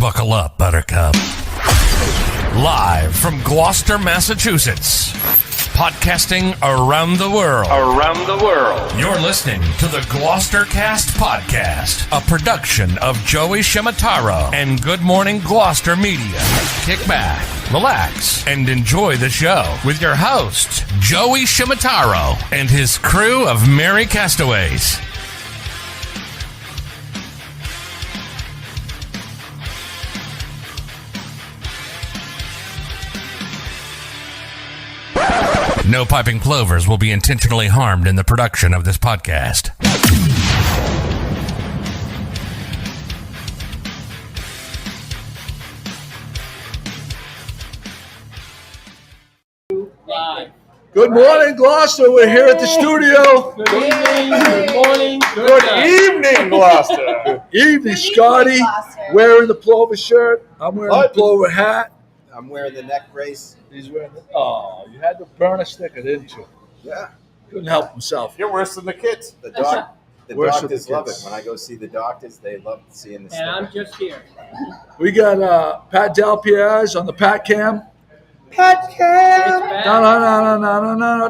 Buckle up, Buttercup. Live from Gloucester, Massachusetts. Podcasting around the world. You're listening to the GloucesterCast podcast, a production of Joey Shimataro and Good Morning Gloucester Media. Kick back, relax, and enjoy the show with your host, Joey Shimataro, and his crew of merry castaways. No piping plovers will be intentionally harmed in the production of this podcast. Good morning, Gloucester. We're here at the studio. Good evening, good morning, Good evening, Gloucester. Good evening, Scotty. Wearing the plover shirt. I'm wearing the plover hat. I'm wearing the neck brace. He's wearing the... Oh, you had to burn a sticker, didn't you? Yeah. Couldn't help himself. You're worse than the kids. The Worse doctors with the love it. kids. When I go see the doctors, they love seeing the And sticker. I'm just here. We got Pat Delpierre on the Pat Cam. Pat It's Cam. bad.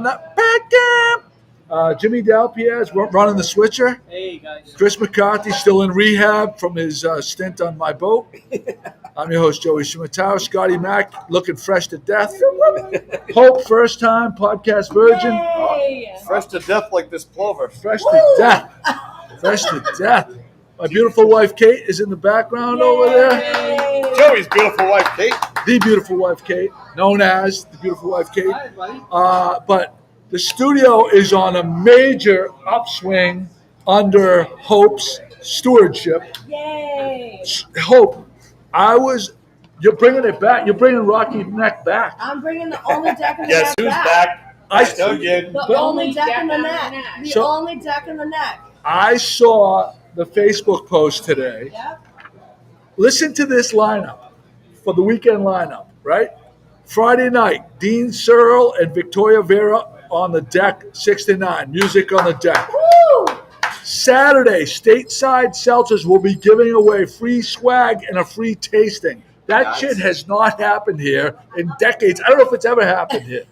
No, Pat Cam. Jimmy Delpierre running the switcher. Hey, guys. Chris McCarthy still in rehab from his stint on my boat. I'm your host, Joey Shimataro. Scotty Mack looking fresh to death. Hope, first time podcast virgin. Fresh to death like this plover. Fresh to death. Fresh to death. My beautiful wife, Kate, is in the background over there. Joey's beautiful wife, Kate. The beautiful wife, Kate, known as the beautiful wife, Kate. Hi, buddy. But the studio is on a major upswing under Hope's stewardship. Yay! Hope, you're bringing it back. You're bringing Rocky Neck back. I'm bringing the only deck in the Guess neck who's back. back? Again. The only deck in the neck. The So- only deck in the neck. I saw the Facebook post today. Yep. Listen to this lineup for the weekend lineup, right? Friday night, Dean Searle and Victoria Vera on the deck, 6 to 9. Music on the deck. Woo! Saturday, Stateside Seltzers will be giving away free swag and a free tasting. That Nice. shit has not happened here in decades. I don't know if it's ever happened here.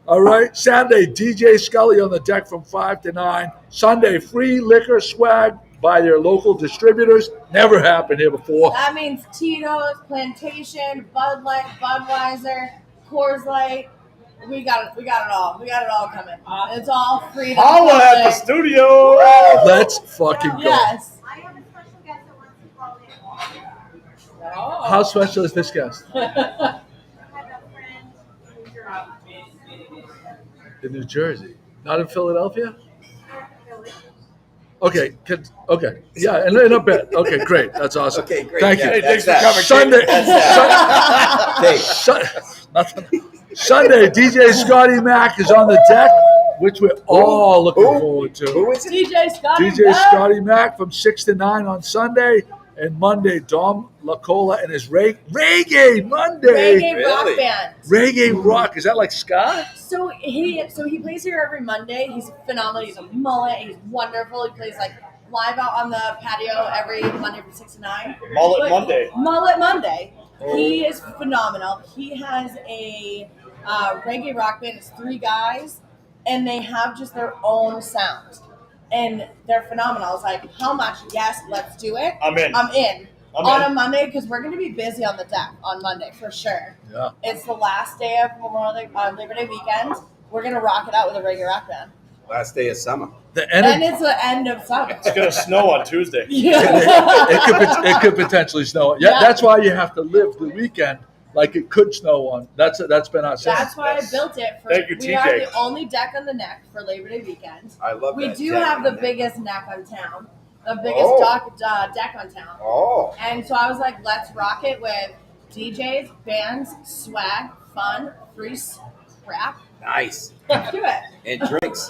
All right. Saturday, DJ Scully on the deck from 5 to 9. Sunday, free liquor swag by their local distributors. Never happened here before. That means Tito's, Plantation, Bud Light, Budweiser, Coors Light. We got it. We got it all. We got it all coming. It's all free. to Holla at the public. studio. Let's fucking go. Yes. I have a special guest that wants to call in. Oh. How special is this guest? I have a friend who's In New Jersey. Not in Philadelphia? Philly. Okay. Okay. Yeah, in a bit. Okay, great. That's awesome. Okay, great. Thank Yeah, you. that's Thanks for that. coming, Sunday. That's that. Nothing. Sunday, DJ Scotty Mack is on the deck, which we're all looking forward to. Who is it? DJ Scotty. DJ Mack. Scotty Mack from 6 to 9 on Sunday, and Monday, Dom LaCola and his Reggae Monday. Reggae rock Really? band. Reggae rock. Is that like ska? So he plays here every Monday. He's phenomenal. He's a mullet. He's wonderful. He plays like live out on the patio every Monday from 6 to 9. Mullet But- Monday. Mullet Monday. He is phenomenal. He has a reggae rock band. It's 3 guys, and they have just their own sound, and they're phenomenal. I was like, how much? Yes, let's do it. I'm in. I'm in. I'm On in. a Monday, because we're going to be busy on the deck on Monday for sure. Yeah. It's the last day of Labor Day weekend. We're going to rock it out with a reggae rock band. Last day of summer. The And energy. it's the end of summer. It's gonna snow on Tuesday. Yeah. It could potentially snow. Yeah, Yeah. that's why you have to live the weekend like it could snow on. That's been our saying. That's why I built it. Thank you, We are TJ. the only deck on the neck for Labor Day weekend. I love We that. do deck have on the there. biggest neck on town, the biggest Oh. deck on town. Oh. And so I was like, let's rock it with DJs, bands, swag, fun, free crap. Nice. Let's do it. And drinks.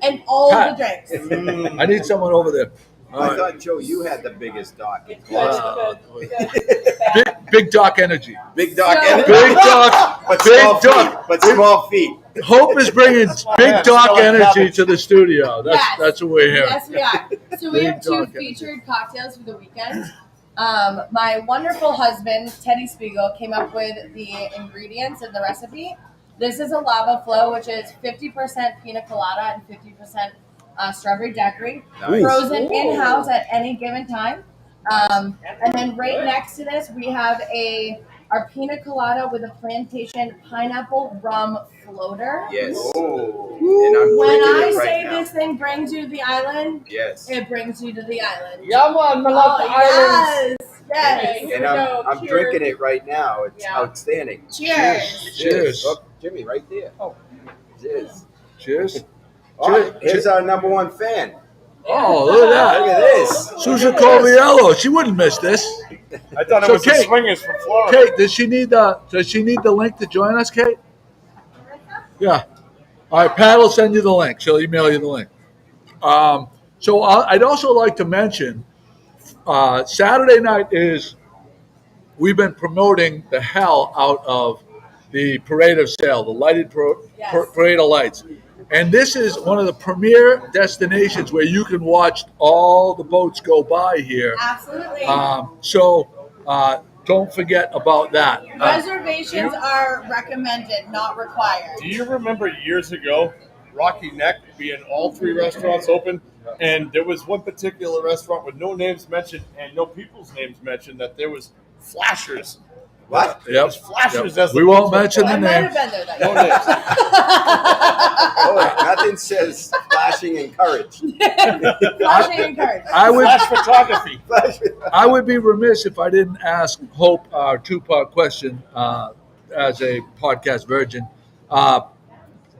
And all Pat. of the drinks. Mm. I need someone over there. All I right. thought, Joe, you had the biggest dock in Good, Gloucester. good, good. Big Doc energy. Big dock So- energy. Big Doc. But Big small Doc. feet. But small feet. Hope is bringing Big Doc energy to the studio. Yes. That's what we're hearing. Yes, we are. So we Big have 2 dog energy. featured cocktails for the weekend. My wonderful husband, Teddy Spiegel, came up with the ingredients and the recipe. This is a lava flow, which is 50% pina colada and 50% strawberry daiquiri, Nice. frozen in-house at any given time. And then right next to this, we have our pina colada with a plantation pineapple rum floater. Yes. Oh. And I'm When drinking I it right say now. this thing brings you to the island, Yes. it brings you to the island. Yeah, man, I love the islands. Yes. And I'm drinking it right now. It's outstanding. Cheers. Cheers. Oh, Jimmy, right there. Oh, cheers. Cheers. Oh, here's our number one fan. Oh, look at that. Look at this. Susan Coviello. She wouldn't miss this. I thought it So, was the Kate- swingers from Florida. Kate, does she need the link to join us, Kate? Yeah. All right, Pat will send you the link. She'll email you the link. So I'd also like to mention Saturday night we've been promoting the hell out of the Parade of Sail, the lighted Parade of Lights. And this is one of the premier destinations where you can watch all the boats go by here. Absolutely. So don't forget about that. Reservations are recommended, not required. Do you remember years ago, Rocky Neck being all three restaurants open? And there was one particular restaurant with no names mentioned and no people's names mentioned that there was flashers. What? There was flashers as the We won't boats went mention by. I the might name. have been there that No year. names. Oh, nothing says flashing and courage. Flashing and cards. Flash photography. I would be remiss if I didn't ask Hope our two-part question as a podcast virgin.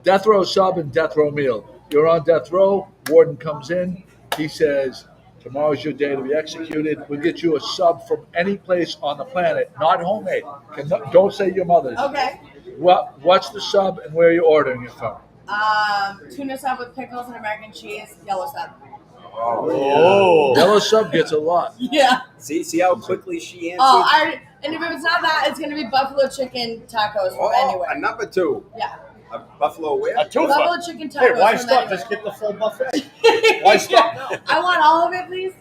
Death row sub and death row meal. You're on death row. Warden comes in. He says, tomorrow's your day to be executed. We'll get you a sub from any place on the planet, not homemade. Don't say your mother's. Okay. What's the sub and where are you ordering it from? Tuna sub with pickles and American cheese, yellow sub. Oh. Yellow sub gets a lot. Yeah. See how quickly she answered? And if it's not that, it's going to be buffalo chicken tacos from Oh, anywhere. a number two. Yeah. A buffalo where? A twofer. Buffalo chicken tacos Hey, why from stop? anywhere. Just get the full buffet. Why stop? I want all of it, please.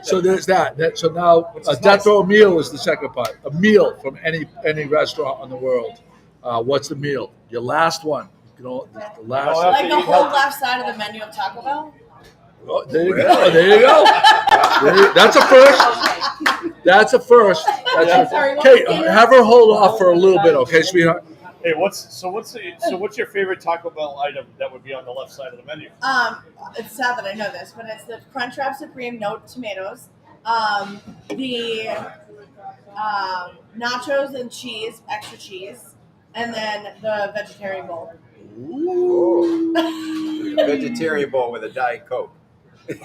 So there's that. So now Which a is death nice. row meal is the second part. A meal from any restaurant in the world. What's the meal? Your last one. You know, the last. Oh, Like the eat whole healthy. left side of the menu of Taco Bell. Oh, there you go. Really? There you go. That's a first. That's a first. Sorry, what Kate, was it? have her hold off for a little bit, okay, sweetheart? Hey, what's your favorite Taco Bell item that would be on the left side of the menu? It's sad that I know this, but it's the Crunchwrap Supreme, no tomatoes. The nachos and cheese, extra cheese, and then the vegetarian bowl. Ooh. Vegetarian bowl with a Diet Coke. Of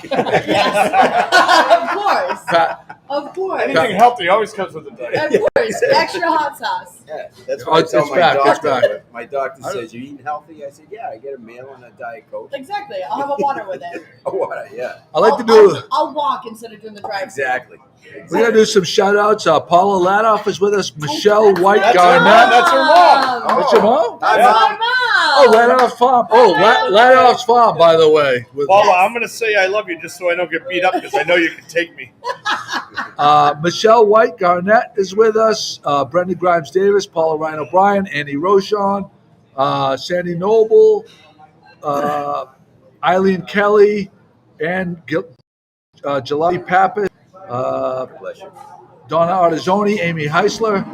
course. Pat, Of course. Anything healthy always comes with a diet. Of course. Extra hot sauce. Yeah, that's Oh, what I it's tell my back, it's doctor. back. My doctor says, "You eating healthy?" I said, "Yeah, I get a meal and a Diet Coke." Exactly. I'll have a water with it. Oh, what? Yeah, I like to do. I'll walk instead of doing the drive. exactly. We gotta do some shout outs. Paula Ladoff is with us. Michelle White That's Garnett. That's her mom. That's your mom? Hi, Yeah. Mom. Oh, Ladoff's farm. Oh, Ladoff's farm, by the way. With, Paula, I'm going to say I love you just so I don't get beat up because I know you can take me. Michelle White Garnett is with us. Brenda Grimes Davis, Paula Ryan O'Brien, Annie Rochon, Sandy Noble, Eileen Kelly, and Jalali Pappas, Bless you. Donna Artizzoni, Amy Heisler,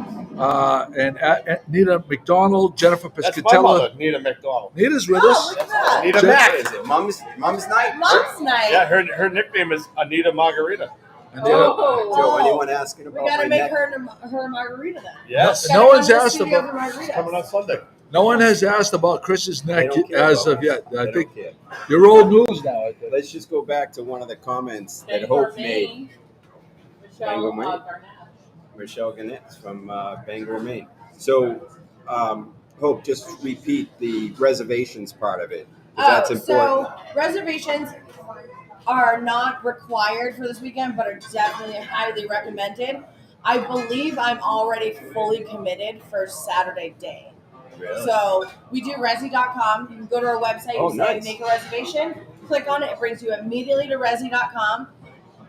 and Nita McDonald, Jennifer That's my Piscatella. mother, Nita McDonald. Nita's with Oh, us. look at that. Anita Jen- Mac. What is it? Mom's night. Mom's night. Yeah, her nickname is Anita Margarita. Anita. Joe, anyone asking We about gotta my make neck? her margarita then. Yes. No Gotta one's come to the asked studio about- for margaritas. Coming on Sunday. No one has asked about Chris's They neck don't care as about of yet. it. I They think don't care. you're old news now. I think. Let's just go back to one of the comments that Hope made. Bangor, Maine. Michelle Gannett from Bangor, Maine. So, Hope, just repeat the reservations part of it. 'Cause that's important. So reservations are not required for this weekend, but are definitely highly recommended. I believe I'm already fully committed for Saturday day. Really? So we do Resi.com. You can go to our website, Oh, you say nice. make a reservation, click on it, it brings you immediately to Resi.com.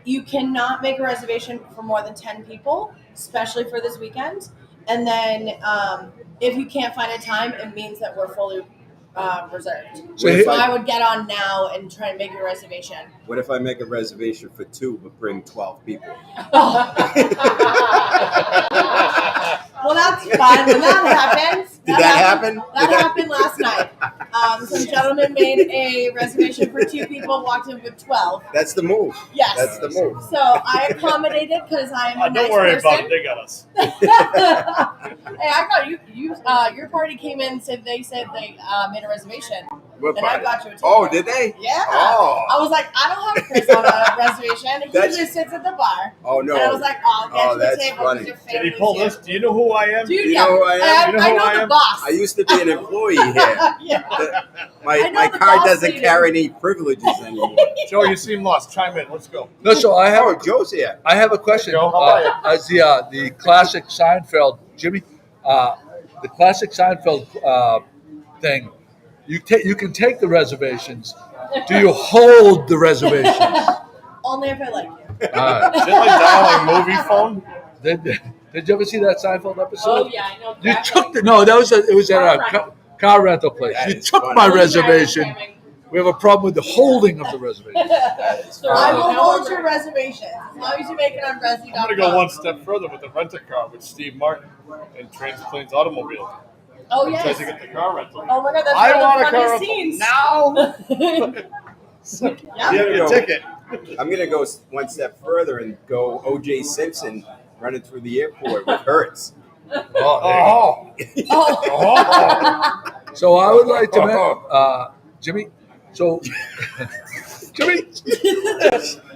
you cannot make a reservation for more than 10 people, especially for this weekend. And then if you can't find a time, it means that we're fully reserved. So I would get on now and try and make a reservation. What if I make a reservation for 2 but bring 12 people? Well, that's fun. When that happens, Did that happen? That happened last night. Some gentleman made a reservation for 2 people, walked in with 12. That's the move. Yes. That's the move. So I accommodated because I'm a nice Don't worry person. about it. They got us. Hey, I got you. Your party came in and said they made a reservation. What And I party? got you a ticket. Oh, did they? Yeah. Oh. I was like, I don't have Chris on a reservation. He That's- just sits at the bar. Oh, no. And I was like, I'll get you the that's table funny. because your Did he family's pull here. this? Do you know who I am? Dude, You know who I am? You know I who know I the am? boss. I used to be an employee here. Yeah. I My know the card boss doesn't lady. carry any privileges anymore. Joe, you seem lost. Chime in. Let's go. No, so I have Oh, Joe's here. I have a question. Joe, how are you? As the classic Seinfeld, Jimmy, the classic Seinfeld thing, you can take the reservations. Do you hold the reservations? Only if I like you. All right. Is it like dialing movie phone? Did you ever see that Seinfeld episode? Oh yeah, I know. You exactly. took it was at a car rental place. That You is took funny. my Well, you guys are reservation. having- We have a problem with the holding of the reservation. So I will now hold we're- your reservation as long as you make it on Resi.com. I'm going to go one step further with the rent-a-car with Steve Martin and Transplains Automobile. Oh He tries yes. to get the car rental. Oh my god, that's I one want of a the car funniest rental scenes. now. Yeah. Give me a ticket. I'm going to go one step further and go O.J. Simpson running through the airport with Hertz. Oh. Oh. So I would like to, Jimmy. So, Jimmy.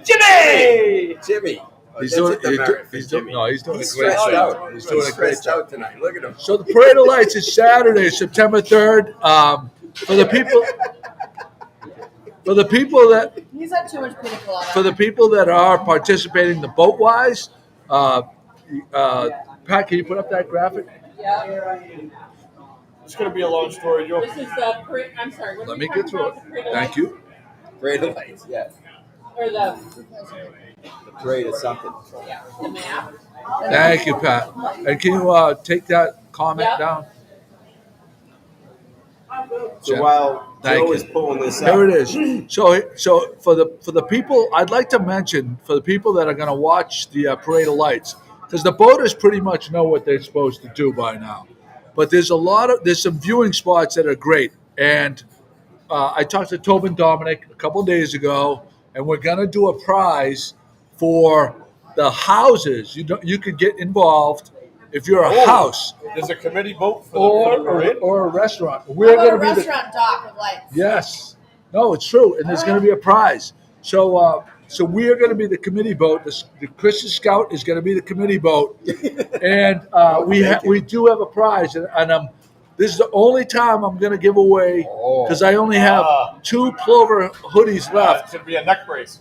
Jimmy. Oh, He's that's doing. a demerit for He's doing. Jimmy. No, he's doing He's a great stressed job. out. He's doing a great stressed job. out tonight. Look at him. So the Parade of Lights is Saturday, September 3rd. For the people that He's had too much pina colada. for the people that are participating, the boat wise, Pat, can you put up that graphic? Yeah. It's going to be a long story, Joe. This is the I'm sorry. What are Let we me get talking through it. about? The Parade of Thank Lights? you. Parade of Lights, yes. Or the The parade of something. the map. Thank you, Pat. And can you take that comment Yep. down? So while Thank Joe you. is pulling this up, Here it is. So for the people, I'd like to mention for the people that are going to watch the Parade of Lights, because the boaters pretty much know what they're supposed to do by now. But there's some viewing spots that are great, and I talked to Tobin Dominic a couple days ago, and we're going to do a prize for the houses. You could get involved if you're a house There's a committee vote for the parade. or a restaurant. How We're about going a to be the restaurant dock with lights? yes, no, it's true, and there's going to be a prize. So we are going to be the committee boat. The Christian Scout is going to be the committee boat, and we do have a prize, and this is the only time I'm going to give away because I only have 2 Plover hoodies It's left. going to be a neck brace.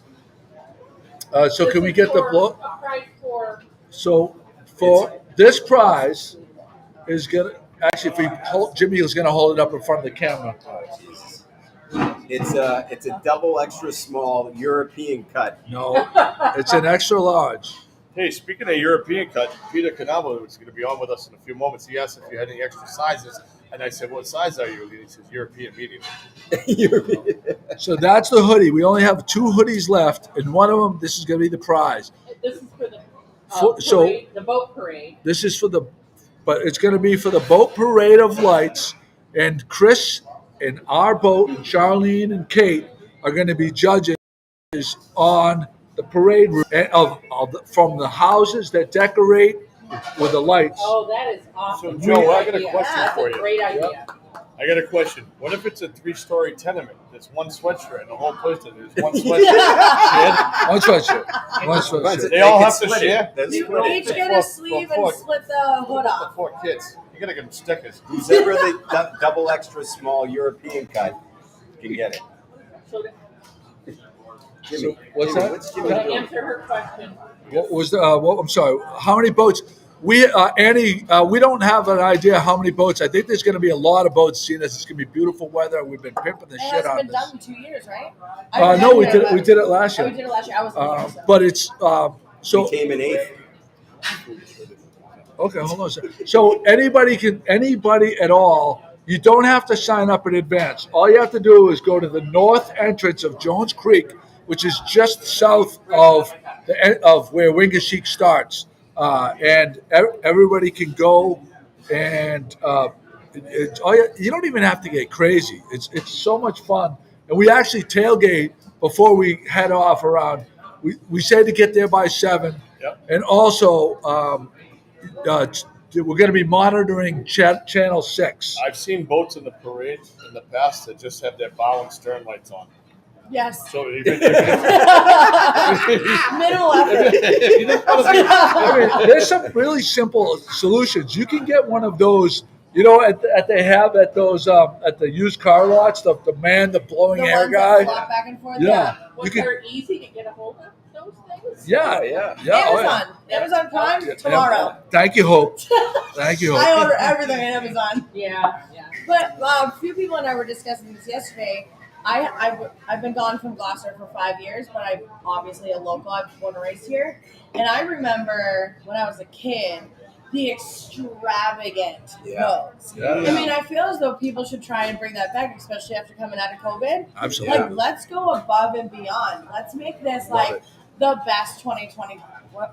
So can we get the a price for? So for this prize is going to actually, if we Jimmy is going to hold it up in front of the camera. it's a double extra small European cut. No, it's an extra large. Hey, speaking of European cut, Peter Canavo is going to be on with us in a few moments. He asked if you had any extra sizes, and I said, "What size are you?" And he says, "European medium." So that's the hoodie. We only have 2 hoodies left, and one of them, this is going to be the prize. This is for the So- the boat parade. This is but it's going to be for the boat parade of lights, and Chris and our boat, and Charlene and Kate are going to be judges on the parade route from the houses that decorate with the lights. Oh, that is awesome. So, Joe, I got a Idea. question That's for a you. great idea. I got a question. What if it's a 3-story tenement? There's one sweatshirt and the whole place there's one sweatshirt. One sweatshirt. One sweatshirt. They all can have to split it. share? They'll You split it. each get a sleeve and split the hood The off. 4 kids. You got to give them stickers. Who's ever the double extra small European cut can get it. So Jimmy, What's Jimmy, that? What's to Jimmy doing? answer her question, What was I'm sorry. How many boats? Annie, we don't have an idea how many boats. I think there's going to be a lot of boats. Seeing as it's going to be beautiful weather, we've been pimping the It shit hasn't on been this. done in 2 years, right? No, we did it. We did it last Oh, year. we did it last year. I wasn't here, so. But it's so. We came in 8th. Okay, hold on a second. So anybody at all, you don't have to sign up in advance. All you have to do is go to the north entrance of Jones Creek, which is just south of where Wingasheek starts, and everybody can go. And you don't even have to get crazy. It's so much fun, and we actually tailgate before we head off around. We say to get there by 7, and also. We're going to be monitoring Channel 6. I've seen boats in the parade in the past that just have their bow and stern lights on. Yes. So Minimal effort. I mean, there's some really simple solutions. You can get one of those, they have at those at the used car lots, the man, the blowing The air ones that guy. flop back and forth. Yeah. Was there easy to get a hold of those things? Yeah. Amazon. Amazon Prime tomorrow. Thank you, Hope. Thank you, I Hope. order everything on Amazon. Yeah. But a few people and I were discussing this yesterday. I've been gone from Gloucester for 5 years, but I'm obviously a local. I was born and raised here. And I remember when I was a kid, the extravagant boats. Yeah. I mean, I feel as though people should try and bring that back, especially after coming out of COVID. Absolutely. Like, let's go above and beyond. Let's make this the best 2020.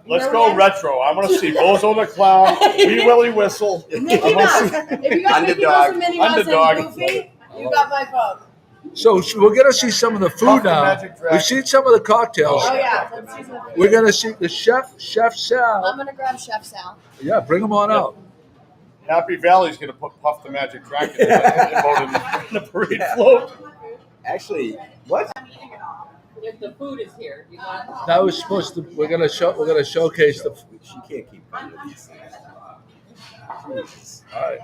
let's go retro. I want to see Bozo the Clown, Wee Willie Whistle. Mickey Mouse. If you got Mickey Mouse and Minnie Mouse Underdog. and Goofy, you got my vote. So we're going to see some of the food Puff the now. Magic Dragon. We've seen some of the cocktails. Oh, yeah. Let's see some. We're going to see the Chef I'm Sal. going to grab Chef Sal. Yeah, bring them on out. Happy Valley's going to put Puff the Magic Dragon in the parade float. Actually, what? If the food is here, you want. That was supposed to. We're gonna showcase the. She can't keep coming to these things. All right.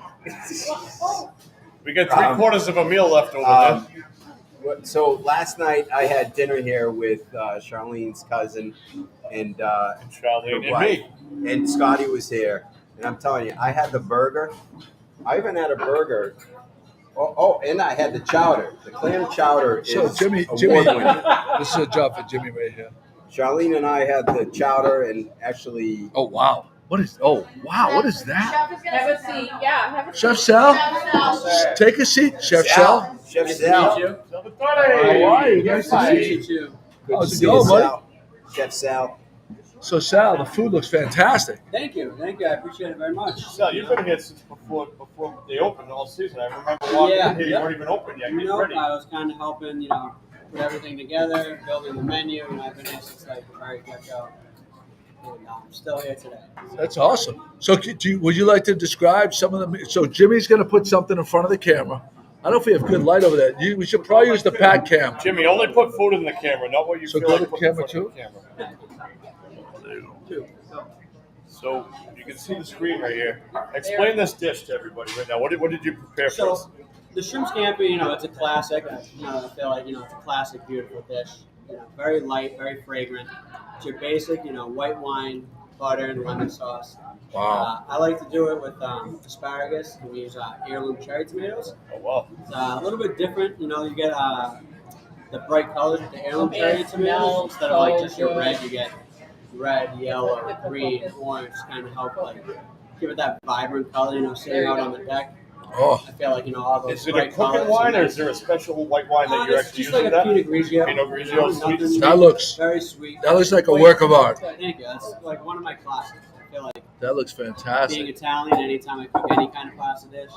We got 3/4 of a meal left over So last night I had dinner here with Charlene's cousin and there. Charlene her and wife, me. and Scotty was here. And I'm telling you, I had the burger. I even had a burger. Oh, and I had the chowder. The clam chowder is So Jimmy, award-winning. this is a job for Jimmy right here. Charlene and I had the chowder, and actually, Oh wow! What is? Oh wow! What is that? Have a seat. Yeah, have a seat. Chef Sal, Chef Sal. take a seat, Chef Sal. Chef Sal. How are you? Nice to meet you. Good How's to it see going, you, buddy? Sal. Chef Sal. So Sal, the food looks fantastic. Thank you. I appreciate it very much. Sal, you've been here since before they opened all season. I remember walking in here, you weren't even open yet. You Getting know, ready. I was kind of helping, put everything together, building the menu, and I've been here since like the very get-go. And I'm still here today. That's awesome. So would you like to describe some of them? So Jimmy's going to put something in front of the camera. I don't know if we have good light over there. We should probably use the pat cam. Jimmy, only put food in the camera, not what you So feel go like to putting in camera front of two? the camera. So you can see the screen right here. Explain this dish to everybody right now. What did you prepare for us? So, the shrimp scampi, it's a classic. I feel like, it's a classic, beautiful dish. Very light, very fragrant. It's your basic, white wine, butter, and lemon sauce. Wow. I like to do it with asparagus. We use heirloom cherry tomatoes. Oh wow. It's a little bit different. You get the bright colors with the heirloom Oh, cherry it tomatoes smells instead of like so just your good. red. You get red, yellow, green, orange, kind of help like give it that vibrant color. Sitting out on the deck. Oh, I feel like all those. Is it a bright cooking colors wine or and is there a special white wine that you're it's actually just using like a that? Pinot Grigio. Pinot Grigio, sweet. Nothing that looks very sweet. like a work of art. Thank you. That's like one of my classics. I feel like That looks being fantastic. Italian, anytime I cook any kind of pasta dish.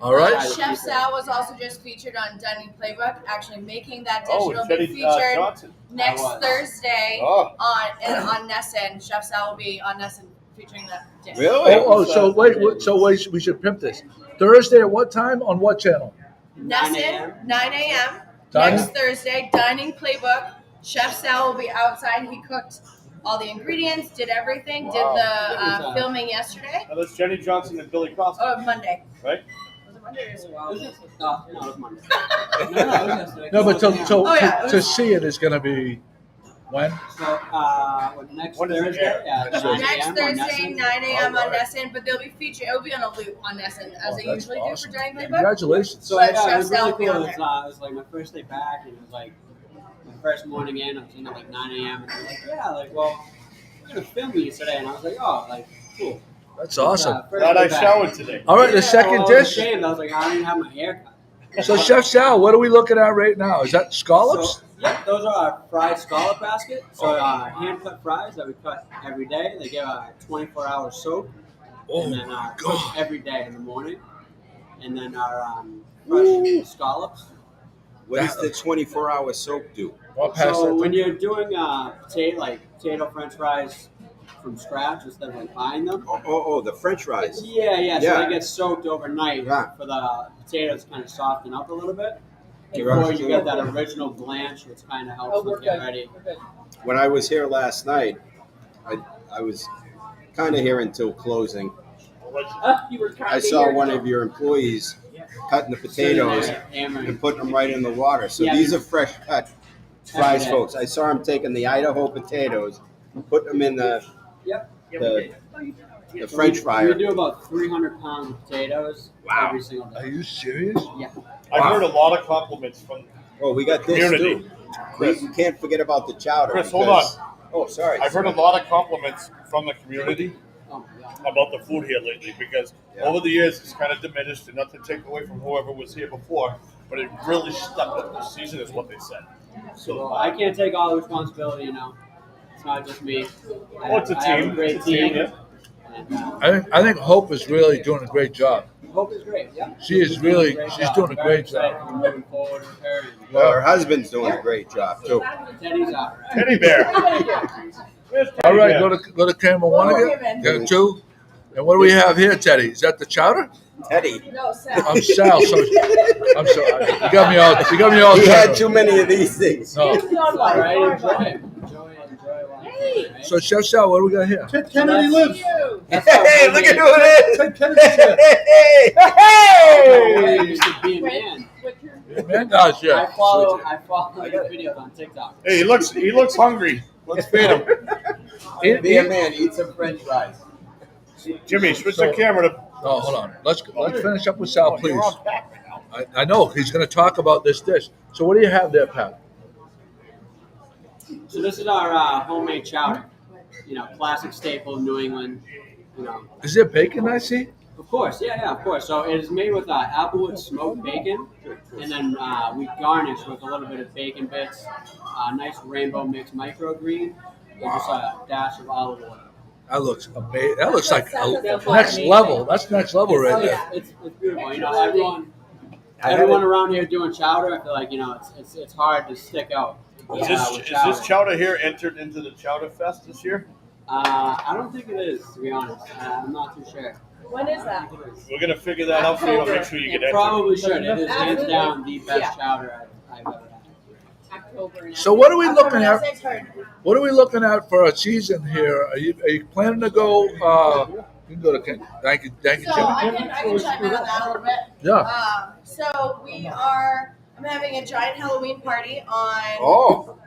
All right. Chef Sal was also just featured on Dining Playbook. Actually, making that dish. Oh, It'll Jenny be featured Johnson. next I was. Thursday Oh. on Nessun. Chef Sal will be on Nessun featuring that dish. Really? So wait, we should pimp this. Thursday at what time? On what channel? 9 Nessun, 9 a.m. Dining? Next Thursday, Dining Playbook. Chef Sal will be outside. He cooked all the ingredients, did everything, Wow. did the filming yesterday. Now that's Jenny Johnson and Billy Costa, Oh, Monday. right? Was it Monday or was it Was it? No, it was Monday. No, it was yesterday. No, but Oh, yeah, it to was- see it is going to be When? So next When does it Thursday air? at 9 a.m. Next on Thursday, Nessun. 9 a.m. All on right. Nessun, but they'll be featured. It'll be on a loop on Nessun, as they That's usually awesome. do for Giant Playbook. Congratulations. So But yeah, it Chef was Sal really will be cool. on It there. was like my first day back, and it was like my first morning in. I was in at like 9 a.m. and they're like, yeah, like, well, we're gonna film you today, and I was like, oh, like, cool. That's awesome. First Glad day I back. showered today. All right, the Yeah, second well, I was dish. ashamed. I was like, I don't even have my hair cut. So, Chef Sal, what are we looking at right now? Is that scallops? So, yep, those are our fried scallop basket. So hand cut fries that we cut every day. They get a 24-hour soak, and then cooked every day in the morning. And then our fresh scallops. What does the 24-hour soak do? I'll pass So that when to- you're doing potato French fries from scratch instead of like buying them. Oh, the French fries. Yeah. So Yeah. they get soaked overnight Yeah. for the potatoes to kind of soften up a little bit. You're Before right. you get that original blanch, which kind of helps them get ready. We're good. When I was here last night, I was kind of here until closing. You were kind I of saw here one too. of your employees cutting the potatoes Sitting there hammering. and putting them right in the water. So Yeah. these are fresh cut fries, Every day. folks. I saw him taking the Idaho potatoes, putting them in the Yep. French We fryer. do about 300 pounds of potatoes every single Are day. you serious? Yeah. I've heard a lot of compliments from Oh, we got this community. too. Chris, We can't forget about the chowder. Chris, hold because- on. Oh, sorry. I've heard a lot of compliments from the community Oh my god. about the food here lately because Yeah. over the years it's kind of diminished, and not to take away from whoever was here before, but it really stepped up this season, is what they said. So Well, I can't take all the responsibility, you know. It's not just me. Oh, it's a I have team. a great It's a team, team. yeah. And, I think Hope is really doing a great job. Hope is great. Yeah. She is really, she's doing a Very great excited job. to be moving forward with her. And Well, her husband's doing a great job too. Teddy's out. Right? Teddy bear. Where's Teddy All right, bear? go to camera one again. Go two. And what do we have here, Teddy? Is that the chowder? Teddy. No, Sal. I'm Sal. So, I'm sorry. You got me all. He had turned too many of these things. No. All right, enjoy it. Enjoy while you can, right? So, Chef Sal, what do we got here? Kennedy lives. You. Hey, look at who it is! I used to be a Wait, man. what's your- Man, gosh, I yeah. follow your videos on TikTok. Hey, he looks hungry. Let's feed him. Be a man, eat some French fries. Jimmy, switch the camera to. Oh, hold on. Let's finish up with Sal, You're please. on pack right now. I know he's going to talk about this dish. So, what do you have there, Pat? So this is our homemade chowder. You know, classic staple of New England. You know, Is there bacon? I see. of course, yeah, of course. So it is made with applewood smoked bacon, and then we garnish with a little bit of bacon bits, nice rainbow mixed microgreen, and just a dash of olive oil. That looks amazing. That looks like That's next amazing. level. That's next level right Oh, there. yeah, it's beautiful. You know, everyone around here doing chowder. I feel like, you know, it's hard to stick out. Is with this chowder here entered into the Chowder Fest this year? I don't think it is, to be honest. I'm not too sure. When is that? We're gonna figure that out for you and make sure you It get entered. probably should. It is hands Absolutely. down the best Yeah. chowder I've ever had. October. and So, what are we looking at? That's heard. What are we looking at for a season here? Are you planning to go? You can go to. Thank you, So Jimmy. I can chime in on that a little bit. Yeah. So I'm having a giant Halloween party on Oh,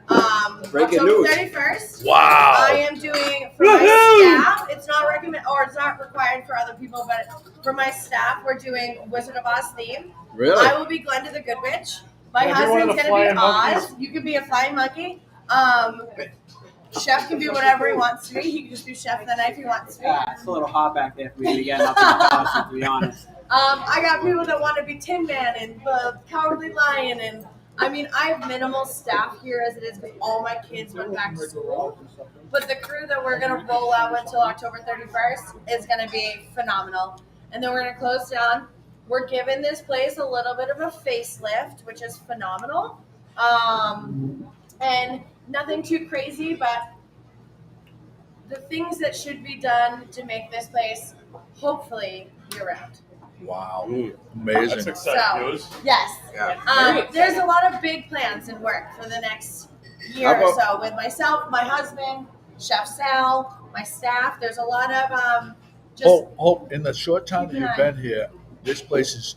breaking October news. 31st. Wow. I am doing for my staff. It's not it's not required for other people, but for my staff, we're doing Wizard of Oz theme. really? I will be Glenda the Good Witch. My Can I be one of husband's the gonna be flying monkeys? Oz. You can be a flying monkey. Chef can be whatever he wants to be. He can just do chef the night if he wants to be. Yeah, it's a little hot back there for me to get up in the house, to be honest. I got people that want to be Tin Man and the Cowardly Lion, and I mean, I have minimal staff here as it is because all my kids went back to school. But the crew that we're gonna roll out until October 31st is gonna be phenomenal, and then we're gonna close down. We're giving this place a little bit of a facelift, which is phenomenal, and nothing too crazy, but the things that should be done to make this place hopefully year-round. Wow. Mm. That's Amazing. exciting So- news. Yes. Yeah. There's a lot of big plans in work for the next year How or about- so with myself, my husband, Chef Sal, my staff. There's a lot of just Hope, in the short time that Keep an you've eye. been here, this place is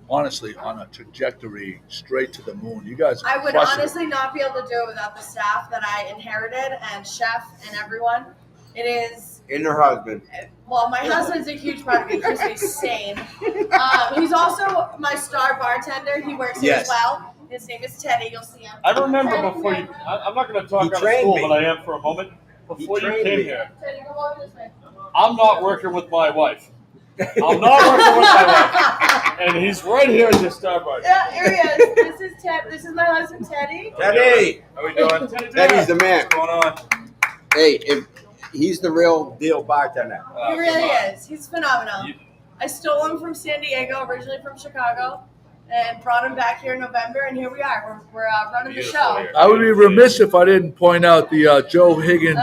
honestly on a trajectory straight to the moon. You guys are I would crushing it. honestly not be able to do it without the staff that I inherited and chef and everyone. It is, And her husband. well, my husband's a huge part of it. He keeps me sane. He's also my star bartender. He works here as Yes. well. His name is Teddy. You'll see him. I remember before you. I'm not going to talk He out of trained school, me. but I am for a moment. Before you trained came me. here, Teddy, come over this way. I'm not working with my wife. I'm not working with my wife. And he's right here at your Starbucks. Yeah, here he is. This is Ted. This is my husband, Teddy. Teddy! How we doing? Teddy's the man. What's going on? Hey, if he's the real deal bartender. He really is. He's phenomenal. I stole him from San Diego, originally from Chicago, and brought him back here in November, and here we are. We're running the show. I would be remiss if I didn't point out the Joe Higgins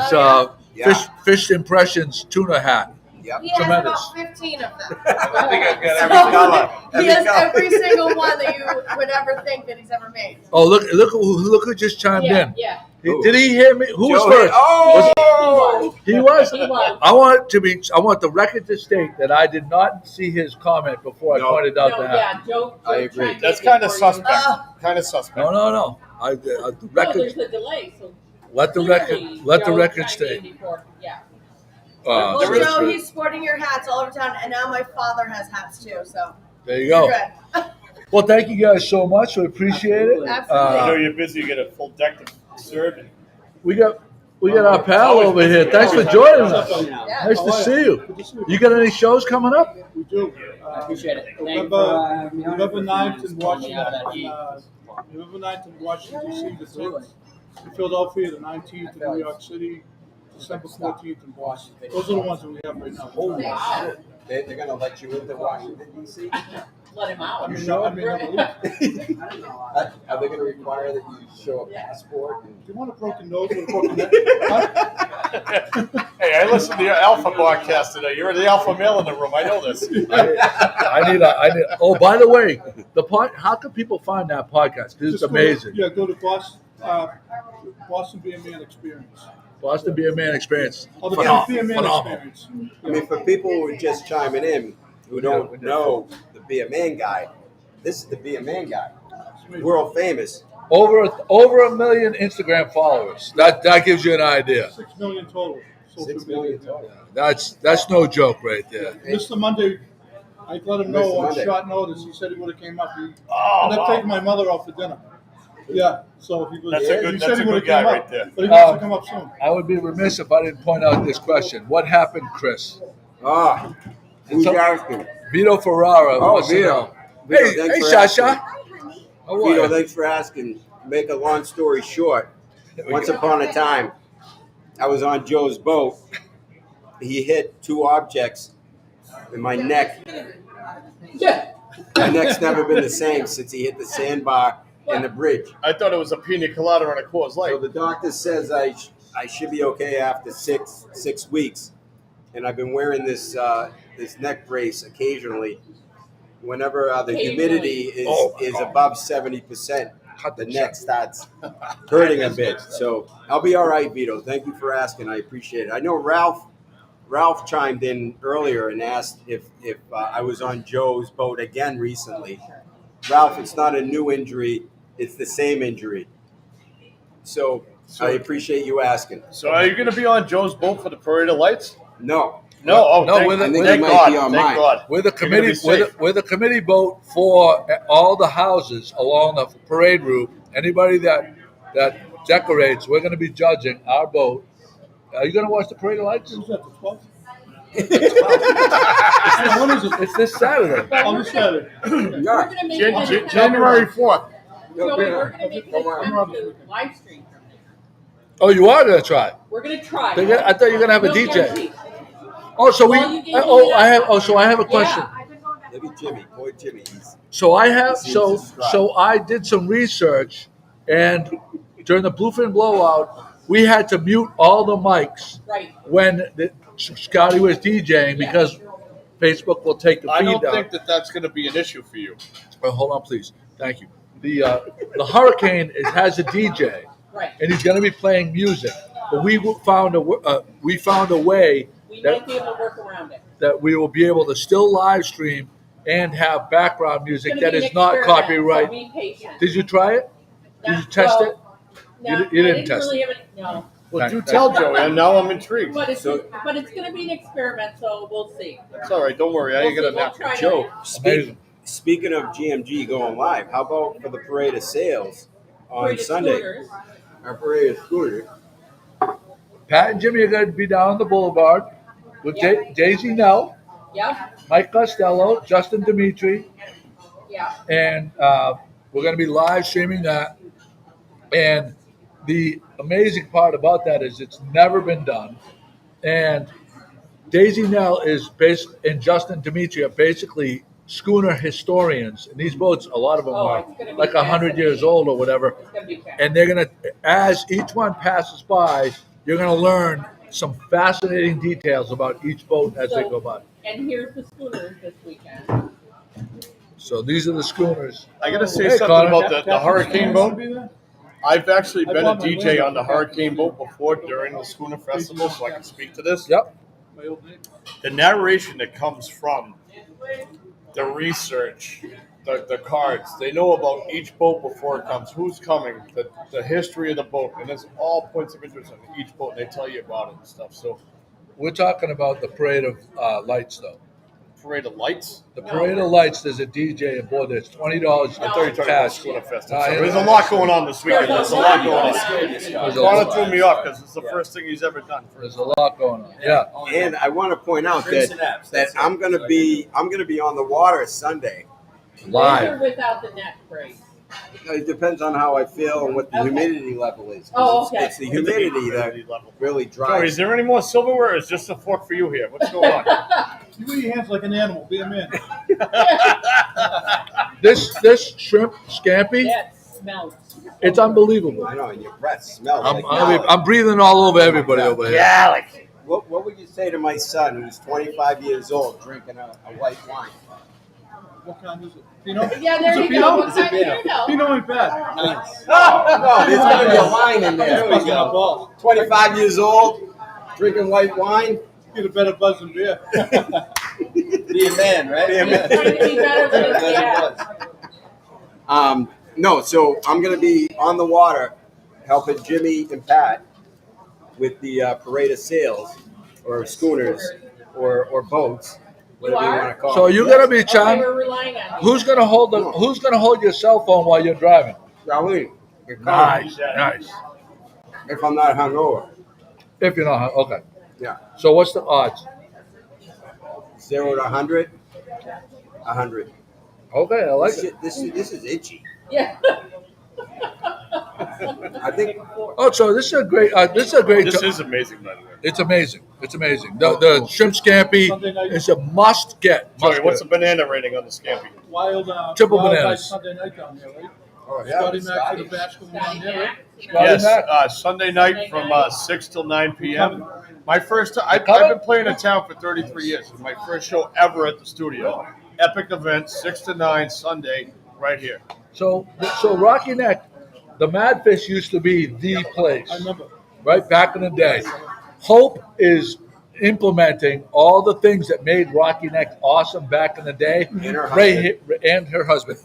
Yeah. fish impressions tuna hat. Yep. He has Tremendous. about 15 of them. I think I've got Every color. He has every single one that you would ever think that he's ever made. Oh, look who just chimed in. Yeah. Did he hear me? Who was Joe first? Oh! He was. He was. I want the record to state that I did not see his comment before No. I pointed out No, the hat. yeah, Joe. I agree. chimed That's in kind of before you- suspect. Kind of suspect. No. The No, record. there's a delay, so Let the clearly record Joe chimed in state. before- Yeah. Well, There is- Joe, he's sporting your hats all over town, and now my father has hats too, so There you you're go. good. Well, thank you guys so much. We appreciate it. Absolutely. I know you're busy. You get a full deck to serve. And We got our pal over here. Thanks for joining us. Yeah. Nice to see you. You got any shows coming up? We do. I appreciate it. November 9th in Washington, November 9th in Washington DC, the 10th in Philadelphia, the 19th in New York City, December 14th in Boston. Those are the ones that we have right now. Holy shit. They're going to let you into Washington, D.C.? Let him out. I mean, Are they going to require that you show a passport? do you want a broken nose or a broken neck? hey, I listened to your Alpha broadcast today. You're the Alpha male in the room. I know this. I need. Oh, by the way, how can people find that podcast? Because it's Just amazing. Go to Boston Beer Man Experience. Boston Beer Man Experience. Oh, the Phenomenal. Beer Man Phenomenal. Experience. I mean, for people who are just chiming in, who don't know the Be a Man guy, this is the Be a Man guy. World famous. Over 1 million Instagram followers. That gives you an idea. 6 million total. 6 million total. That's no joke right there. Mr. Monday, I let him Mr. know on Monday. short notice. He said he would have came up. And wow. I've taken my mother out for dinner. Yeah, so he was. That's a good- he said that's he a would good have guy came right up, there. but he wants to come up soon. I would be remiss if I didn't point out this question. What happened, Chris? Ah, who's So- asking? Vito Ferrara. Oh, wants to Vito. know. Vito, Hey, thanks for Sasha. asking. How are Vito, you? thanks for asking. Make a long story short, once upon a time, I was on Joe's boat. He hit 2 objects in my neck. Yeah. My neck's never been the same since he hit the sandbar and the bridge. I thought it was a pina colada on a Coors Light. So the doctor says I should be okay after six weeks, and I've been wearing this this neck brace occasionally. Whenever the humidity is above 70%, the neck starts hurting a bit. So I'll be all right, Vito. Thank you for asking. I appreciate it. I know Ralph chimed in earlier and asked if I was on Joe's boat again recently. Ralph, it's not a new injury. It's the same injury. So I appreciate you asking. So are you going to be on Joe's boat for the Parade of Lights? No. No. Oh, No, thank, with it- thank with it- God. might be on Thank mine. God. We're the You're gonna committee. be safe. We're the committee boat for all the houses along the parade route. Anybody that decorates, we're going to be judging our boat. Are you going to watch the Parade of Lights? Who's that, the 12th? When is it? It's this Saturday. On the Saturday. We're Yeah. gonna make it an January 4th. So we're gonna make an attempt to live stream from there. Oh, you are going to try? We're gonna try. I thought you were going to have a No DJ. guarantee. Oh, so we. Well, you gave me Oh, that. I have. Oh, so I have a question. Yeah. Look at Jimmy. Boy, Jimmy. He's So I have. He seems So to strive. so I did some research, and during the Bluefin blowout, we had to mute all the mics Right. when Scotty was DJing because Facebook will take the I feed don't down. think that's going to be an issue for you. Oh, hold on, please. Thank you. The Hurricane has a DJ, Right. and he's going to be playing music. But we found a way We might be able to work around it. that we will be able to still live stream and have background music It's that gonna be is an not experiment, copyright. So be patient. Did you try it? Did you test it? No, You didn't I test really it. have it. No, Well, do Right. tell Joey. And now I'm intrigued. but it's going to be an experiment, so we'll see. It's all right. Don't worry. I ain't We'll gonna see. nap. We'll try Joe, to Amazing. speaking of GMG going live, how about for the Parade of Sales on Parade of Sunday? scooters. Our Parade of Scooters. Pat and Jimmy are going to be down the boulevard with Yep. Daisy Nell, Yep. Mike Costello, Justin Dimitri, Yeah. and we're going to be live streaming that. And the amazing part about that is it's never been done. And Daisy Nell is and Justin Dimitri are basically schooner historians. And these boats, a lot of them Oh, are it's gonna be like 100 years fascinating. old or whatever. It's going to be fun. And they're going to, as each one passes by, you're going to learn some fascinating details about each boat as they go by. And here's the scooters this weekend. So these are the schooners. I gotta say Hey, something Connor. about the Hurricane boat. I've actually I been a bought my DJ window. on the Hurricane boat before during the Schooner Festival, so I can speak to this. Yep. My old neighbor. The narration that comes from the research, the cards, they know about each boat before it comes, who's coming, the history of the boat, and there's all points of interest on each boat, and they tell you about it and stuff. So, We're talking about the Parade of Lights, though. Parade of Lights? The Parade of Lights, there's a DJ aboard there. It's $20 I thought you were talking about cash. Schooner Festival. Nah, There's a lot going on this weekend. There's a lot going on. There's a Connor lot. threw me off because it's the first thing he's ever done. There's a lot going on. Yeah. And I want to point out that I'm gonna be on the water Sunday. With or Live. without the net break. It depends on how I feel and what the Okay. humidity level is. 'Cause Oh, it's- okay. It's the humidity that really Joey, drives. is there any more silverware or is just a fork for you here? What's going on? You move your hands like an animal. Be a man. This shrimp scampi, Yeah, it smells. it's unbelievable. I know, and your breath smells I'm, like I'm, garlic. I'm breathing all over everybody over here. Garlic. What would you say to my son, who's 25 years old, drinking a white wine? What kind is it? Pinot? Yeah, there Is it you Pinot? go. What Is it kind do you know? Pinot ain't bad. No, there's going to be a line in there. Busting my balls. 25 years old, drinking white wine. Get a better buzz than beer. Be a man, right? Be a man. Trying to be better than his dad. No, so I'm going to be on the water helping Jimmy and Pat with the Parade of Sails or schooners or boats, whatever you want to call So them. you're gonna be Okay, Chan. we're relying on you. Who's gonna hold your cell phone while you're driving? Raul, Nice. if I'm not hungover. If you're not, okay. Yeah. So what's the odds? 0 to 100. 100. Okay, I like it. This is itchy. Yeah. I think. Oh, so this is a great. This is amazing, by the way. It's amazing. It's amazing. The shrimp scampi is a must get. Joey, what's the banana rating on the scampi? Wild, Triple wild bananas. night Sunday night down there, right? Oh, Scotty Mac for the basketball down there, right? Yes, Sunday night from 6 till 9 p.m. My first time, I've been playing in town for 33 years. It's my first show ever at the studio. Epic event, 6 to 9, Sunday, right here. So Rocky Neck, the Madfish used to be the place. I remember. Right back in the day. Hope is implementing all the things that made Rocky Neck awesome back in the day. And her Right here, and her husband,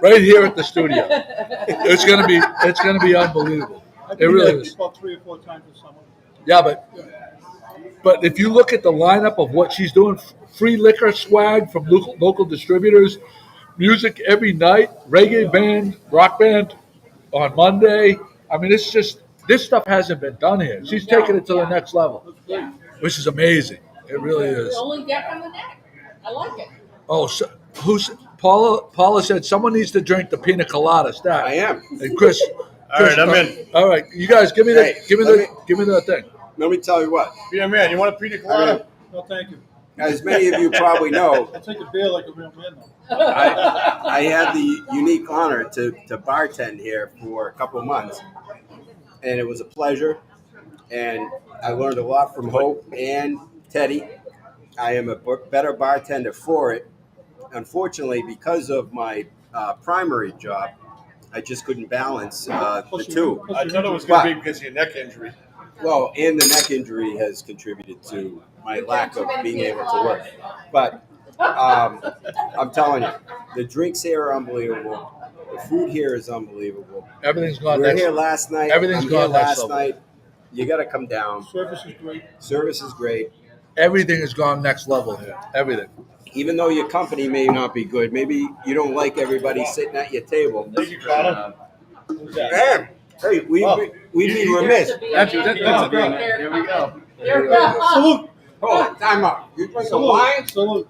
right here at the studio. It's gonna be unbelievable. I've It been really there is. about 3 or 4 times this summer. Yeah, but if you look at the lineup of what she's doing, free liquor swag from local distributors, music every night, reggae band, rock band on Monday. I mean, it's just this stuff hasn't been done here. She's taking it to the next level, which is amazing. It really is. The only deck on the neck. I like it. Oh, so, Paula said someone needs to drink the pina colada. Stat. I am. And Chris. All right, I'm in. All right, you guys, give me the thing. Let me tell you what. Be a man. You want a pina colada? No, thank you. As many of you probably know, I'll take a beer like a real man, though. I had the unique honor to bartend here for a couple of months, and it was a pleasure. And I learned a lot from Hope and Teddy. I am a better bartender for it. Unfortunately, because of my primary job, I just couldn't balance the two. I thought it was going to be because of your neck injury. Well, and the neck injury has contributed to my lack of being able to work. But I'm telling you, the drinks here are unbelievable. The food here is unbelievable. Everything's gone We were next. here last night. Everything's I'm gone here next last level. night. You got to come down. Service is great. Service is great. Everything has gone next level here. Everything. Even though your company may not be good, maybe you don't like everybody sitting at your table. Thank you, Connor. Man, hey, we'd be remiss. That's Here we go. Salute. Hold on, time out. You drink a Salute. wine? Salute.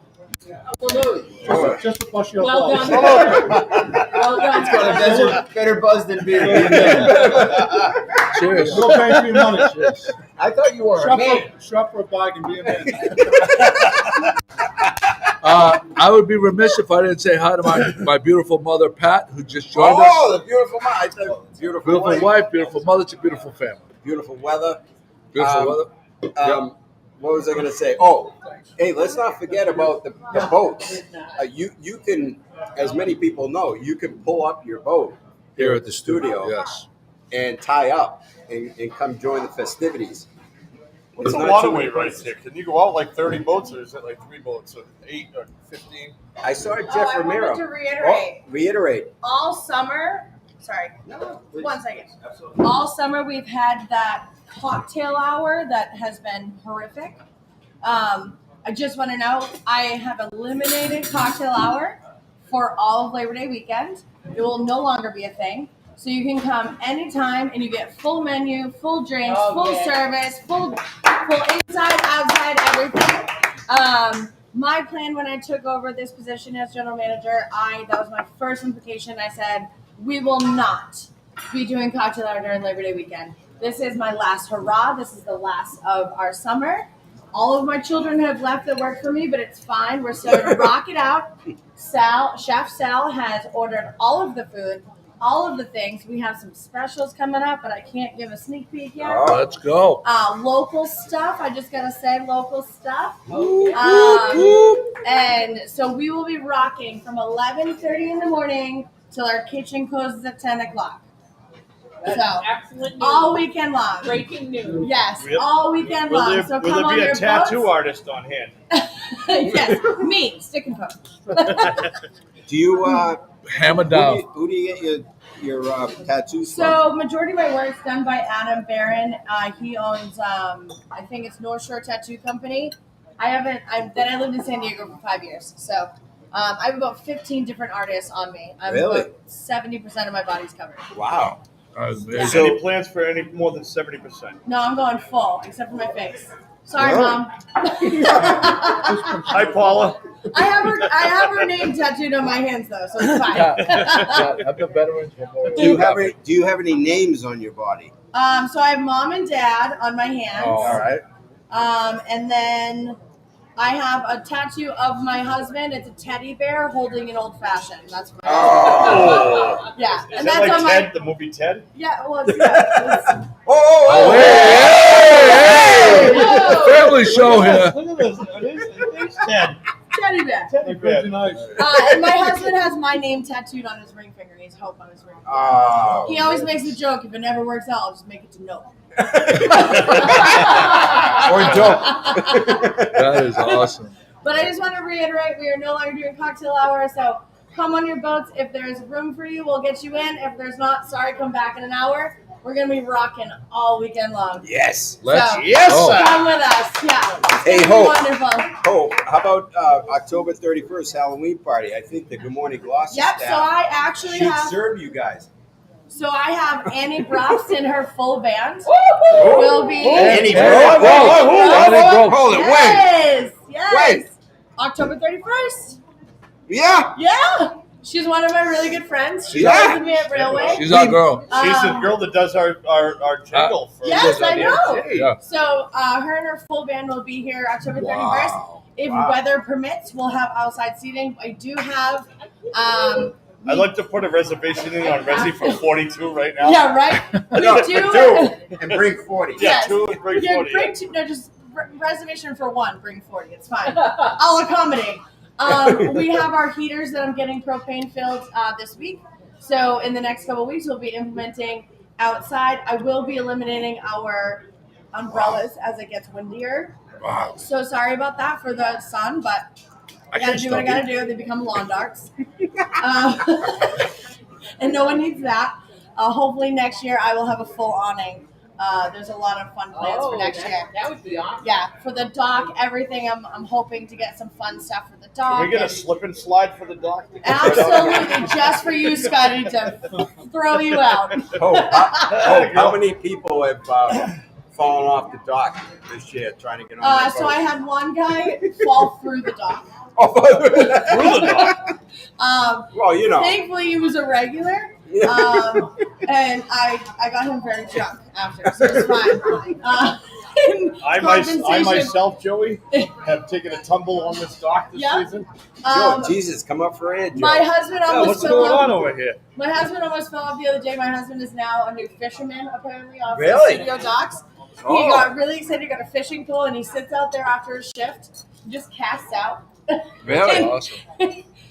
Just to bust your Well balls. done. Well done. It's got a better buzz than beer. Cheers. No paying for your money. I thought you were a man. Shop for a bag and be a man. I would be remiss if I didn't say hi to my beautiful mother, Pat, who just joined us. Oh, the beautiful mom. I thought beautiful Wife, beautiful mother. It's a beautiful family. Beautiful weather. Beautiful weather. What was I going to say? Oh, hey, let's not forget about the boats. You can, as many people know, you can pull up your boat Here at the studio. Yes. And tie up and come join the festivities. What's the There's not too waterway many right places. here? Can you go out like 30 boats, or is it like 3 boats, or 8 or 15? I saw Jeff I Romero. wanted to reiterate. Reiterate. All summer, sorry, No, please. 1 second. All summer we've had that cocktail hour that has been horrific. I just want to know, I have eliminated cocktail hour for all of Labor Day weekend. It will no longer be a thing. So you can come anytime and you get full menu, full drinks, full service, full inside, outside, everything. My plan when I took over this position as general manager, that was my first implication. I said, we will not be doing cocktail hour during Labor Day weekend. This is my last hurrah. This is the last of our summer. All of my children have left that work for me, but it's fine. We're still going to rock it out. Chef Sal has ordered all of the food, all of the things. We have some specials coming up, but I can't give a sneak peek yet. Oh, let's go. Local stuff. I just got to say local stuff. And so we will be rocking from 11:30 in the morning till our kitchen closes at 10 o'clock. That's So excellent news. all weekend long. Breaking news. Yes, Will- all weekend Will long. there, So will come there on be your a tattoo boats. artist on hand? Yes, me, stick and poke. Do you Hammer down. who do you get your tattoos So majority of my work is done by Adam Barron. He owns, I think it's North Shore Tattoo Company. I lived in San Diego for 5 years. So I have about 15 different artists on me. Really? About 70% of my body's covered. from? Wow. Amazing. So- Any plans for any more than 70%? No, I'm going full, except for my face. Sorry, Really? Mom. Hi, Paula. I have her name tattooed on my hands though, so it's fine. Have the veterans memorial. Do you have any names on your body? So I have Mom and Dad on my hands. Oh. All right. And then I have a tattoo of my husband. It's a teddy bear holding an old fashioned. That's my Oh. yeah. Is And that that's like on Ted, my the movie Ted? yeah. Well, it's, Oh, Hey! Whoa. Family show here. Look at this. It's Ted. teddy bear. Teddy bear. Pretty nice. And my husband has my name tattooed on his ring finger. He's hope on his ring finger. Oh. He always makes a joke. If it never works out, I'll just make it to no. Or dope. That is awesome. But I just want to reiterate, we are no longer doing cocktail hour, so come on your boats. If there's room for you, we'll get you in. If there's not, sorry, come back in an hour. We're going to be rocking all weekend long. Yes. Let's So, Yes, go. sir. come with us. Yeah. It's Hey, gonna be Hope. wonderful. Oh, how about October 31st Halloween party? I think the Good Morning Gloucester Yep, so staff I actually should have serve you guys. Annie Brops in her full band. Will be Annie Hey, Brock? whoa, Annie Brock. Hold it, Yes, yes. Wait. October 31st. Yeah. Yeah. She's one of my really good friends. She Yeah. works with me at Railway. She's our girl. She's the girl that does our jingle. For Yes, I know. Yeah. So her and her full band will be here October 31st. Wow. If Wow. weather permits, we'll have outside seating. I do have I'd like to put a reservation in on Resi for 42 right now. yeah, right? We No, do two. And bring 40. Yeah, yes. 2 and bring Yeah, 40. bring two, no, just reservation for one, bring 40. It's fine. I'll accommodate. We have our heaters that I'm getting propane filled this week. So in the next couple of weeks, we'll be implementing outside. I will be eliminating our umbrellas as it gets windier. Wow. So sorry about that for the sun, but I gotta do what I gotta do. They become lawn darts. And no one needs that. Hopefully next year I will have a full awning. There's a lot of fun plans for next year. That would be awesome. Yeah, for the dock, everything. I'm hoping to get some fun stuff for the dock. Can we get a slip and slide for the dock? Absolutely, just for you, Scotty, to throw you out. How many people have fallen off the dock this year trying to get on that So boat? I had one guy fall through the dock. Through the dock? Well, you know. Thankfully, he was a regular. And I got him very drunk after, so it's fine. I myself, Joey, have taken a tumble on this dock this season. Jesus, come up for air, Joe. My husband almost what's fell going off. on over here? My husband almost fell off the other day. My husband is now a new fisherman, apparently, off the Really? studio docks. Oh. He got really excited. He got a fishing pole, and he sits out there after his shift, just casts out. Really? Awesome.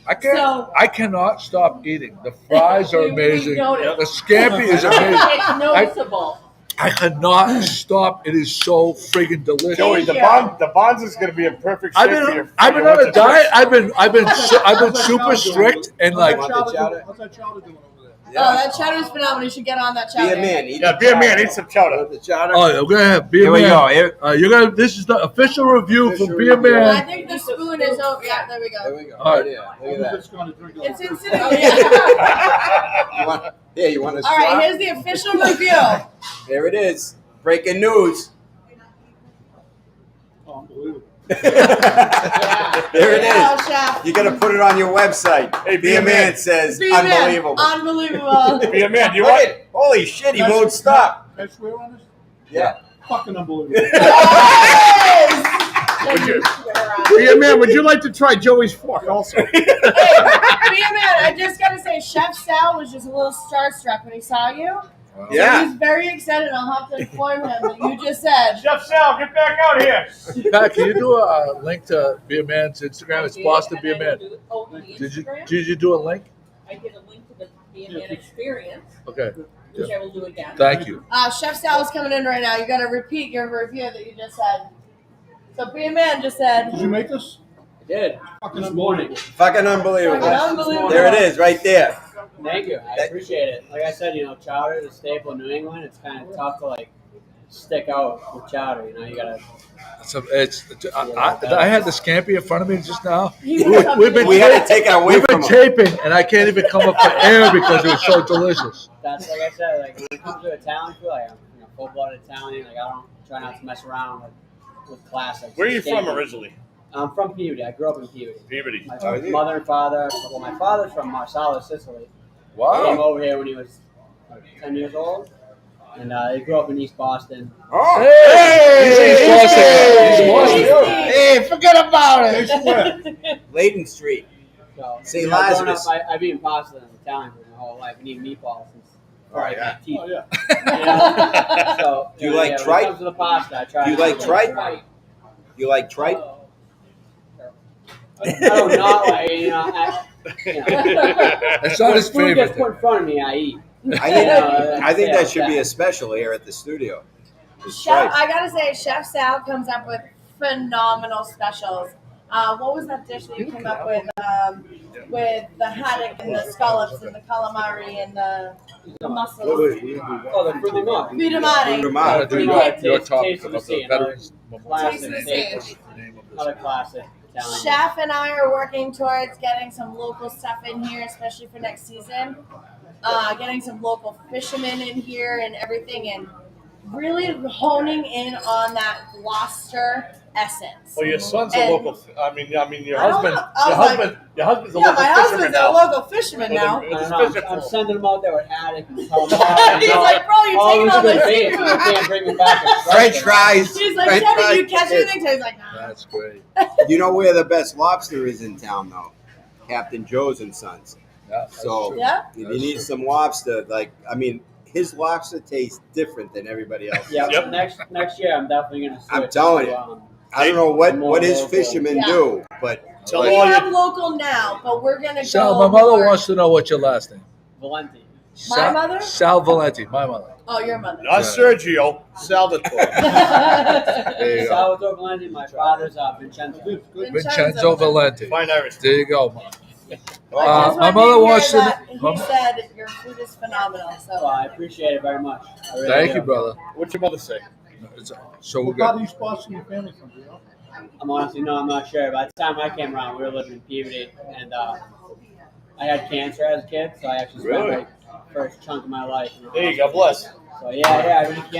I cannot stop eating. The fries are amazing. noticed. The scampi is amazing. It's noticeable. I cannot stop. It is so friggin' delicious. Joey, the bonds is going to be a perfect shape for your. I've been on a diet. I've been super strict and like. How's that chowder doing over there? Oh, that chowder's phenomenal. You should get on that chowder. Be a man. Be a man. Eat some chowder. The chowder. Oh, we're gonna have beer Here we man. go. You're gonna. This is the official review from Beer Well, I Man. think the spoon is over. Yeah, there we go. There we go. All right. Yeah, look at Just going to drink It's it. incidentally. that. You want to All right, here's the official review. There it is. Breaking news. Oh, unbelievable. There it Yeah, is. chef. You got to put it on your website. Hey, Be a man says Be a man. unbelievable. Unbelievable. Be a man. Do you Look want? at- Holy shit, he won't stop. Can I swear on this? Yeah. Fucking unbelievable. Be a man. Would you like to try Joey's fork also? Be a man. I just gotta say, Chef Sal was just a little starstruck when he saw you. Yeah. He's very excited. I'll have to inform him that you just said. Chef Sal, get back out here. Pat, can you do a link to Be a Man's Instagram? It's Boston Be a Man. Did you do a link? I did a link to the Be a Man experience, Okay. which I will do again. Thank you. Chef Sal is coming in right now. You gotta repeat your review that you just said. So Be a Man just said. Did you make this? I did. Fucking unbelievable. Fucking unbelievable. Unbelievable. There it is, right there. Thank you. I appreciate it. Like I said, chowder is a staple in New England. It's kind of tough to stick out with chowder. You gotta. I had the scampi in front of me just now. We had to take it away We've been from him. taping, and I can't even come up for air because it was so delicious. That's like I said. When it comes to Italian food, I'm full-blooded Italian. I don't try not to mess around with classics. Where are you from originally? I'm from Peabody. I grew up in Peabody. Peabody. My mother and father. Well, my father's from Marsala, Sicily. He came Wow. over here when he was 10 years old, and he grew up in East Boston. Oh. Hey, forget about it. Layden Street. So, St. growing Lazarus. up, I've eaten pasta and Italian food my whole life, and eaten meatballs since before I yeah. had teeth. Oh, yeah. So, Do you like when tripe? it comes to the pasta, I try. Do you like tripe? You like tripe? I don't not like That's not his food favorite gets put in front of me, I eat. I think that should be a special here at the studio. The Chef, tripe. I gotta say, Chef Sal comes up with phenomenal specials. What was that dish that you came up with the haddock and the scallops and the calamari and the mussels? Oh, the fruity mug. Vitamani. Vitamani. Do your topic of the Veterans Memorial. Taste of the Sage. Another classic Italian. Chef and I are working towards getting some local stuff in here, especially for next season. Getting some local fishermen in here and everything, and really honing in on that Gloucester essence. Well, your son's a And- local. I mean, your I don't husband. know. I was like- Your husband's a Yeah, local my fisherman husband's a now. local fisherman Well, now. then- I don't It's know, fish I'm pool. sending them out there with haddock and calamari. He's like, bro, you're taking all my bait. seafood. You can't bring me back. a French fries. He's like, French Teddy, you fries. catch anything? Teddy's like, nah. That's great. You know where the best lobster is in town, though? Captain Joe's and Sons. Yeah, that's So true. Yeah? if you need some lobster, his lobster tastes different than everybody else's. Yeah, Yep. next year I'm definitely gonna switch. I'm telling to, you. I don't know what his local. fishermen Yeah. do, but Tell We all have your, local now, but we're gonna Sal, go. my mother more- wants to know what your last name. Valenti. My mother? Sal Valenti, my mother. Oh, your mother. Not Sergio, Salvatore. There you go. Salvatore Valenti. My father's Vincenzo. Vincenzo Valenti. Fine Irish. There you go. I just My wanted mother to hear wants to. that he said your food is phenomenal. Well, So I appreciate it very much. I really Thank do. you, brother. What's your mother say? So we're What part of good. these spots in your family from, do you know? I'm honestly I'm not sure. By the time I came around, we were living in puberty, and I had cancer as a kid, so I actually spent Really? like first chunk of my life. In the There you go. hospital. Bless. So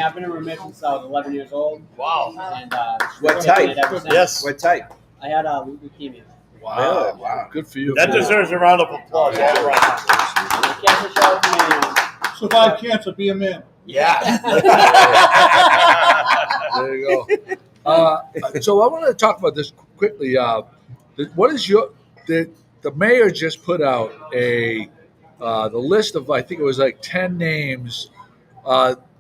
I've been in remission since I was 11 years old, Wow. and What just type? taken it ever since. Yes. What type? I had leukemia. Wow. Wow. Good for you. That deserves a round of applause all around. And the cancer showed me. Survive cancer, be a man. Yeah. There you go. So I want to talk about this quickly. What is the mayor just put out the list of, I think it was like 10 names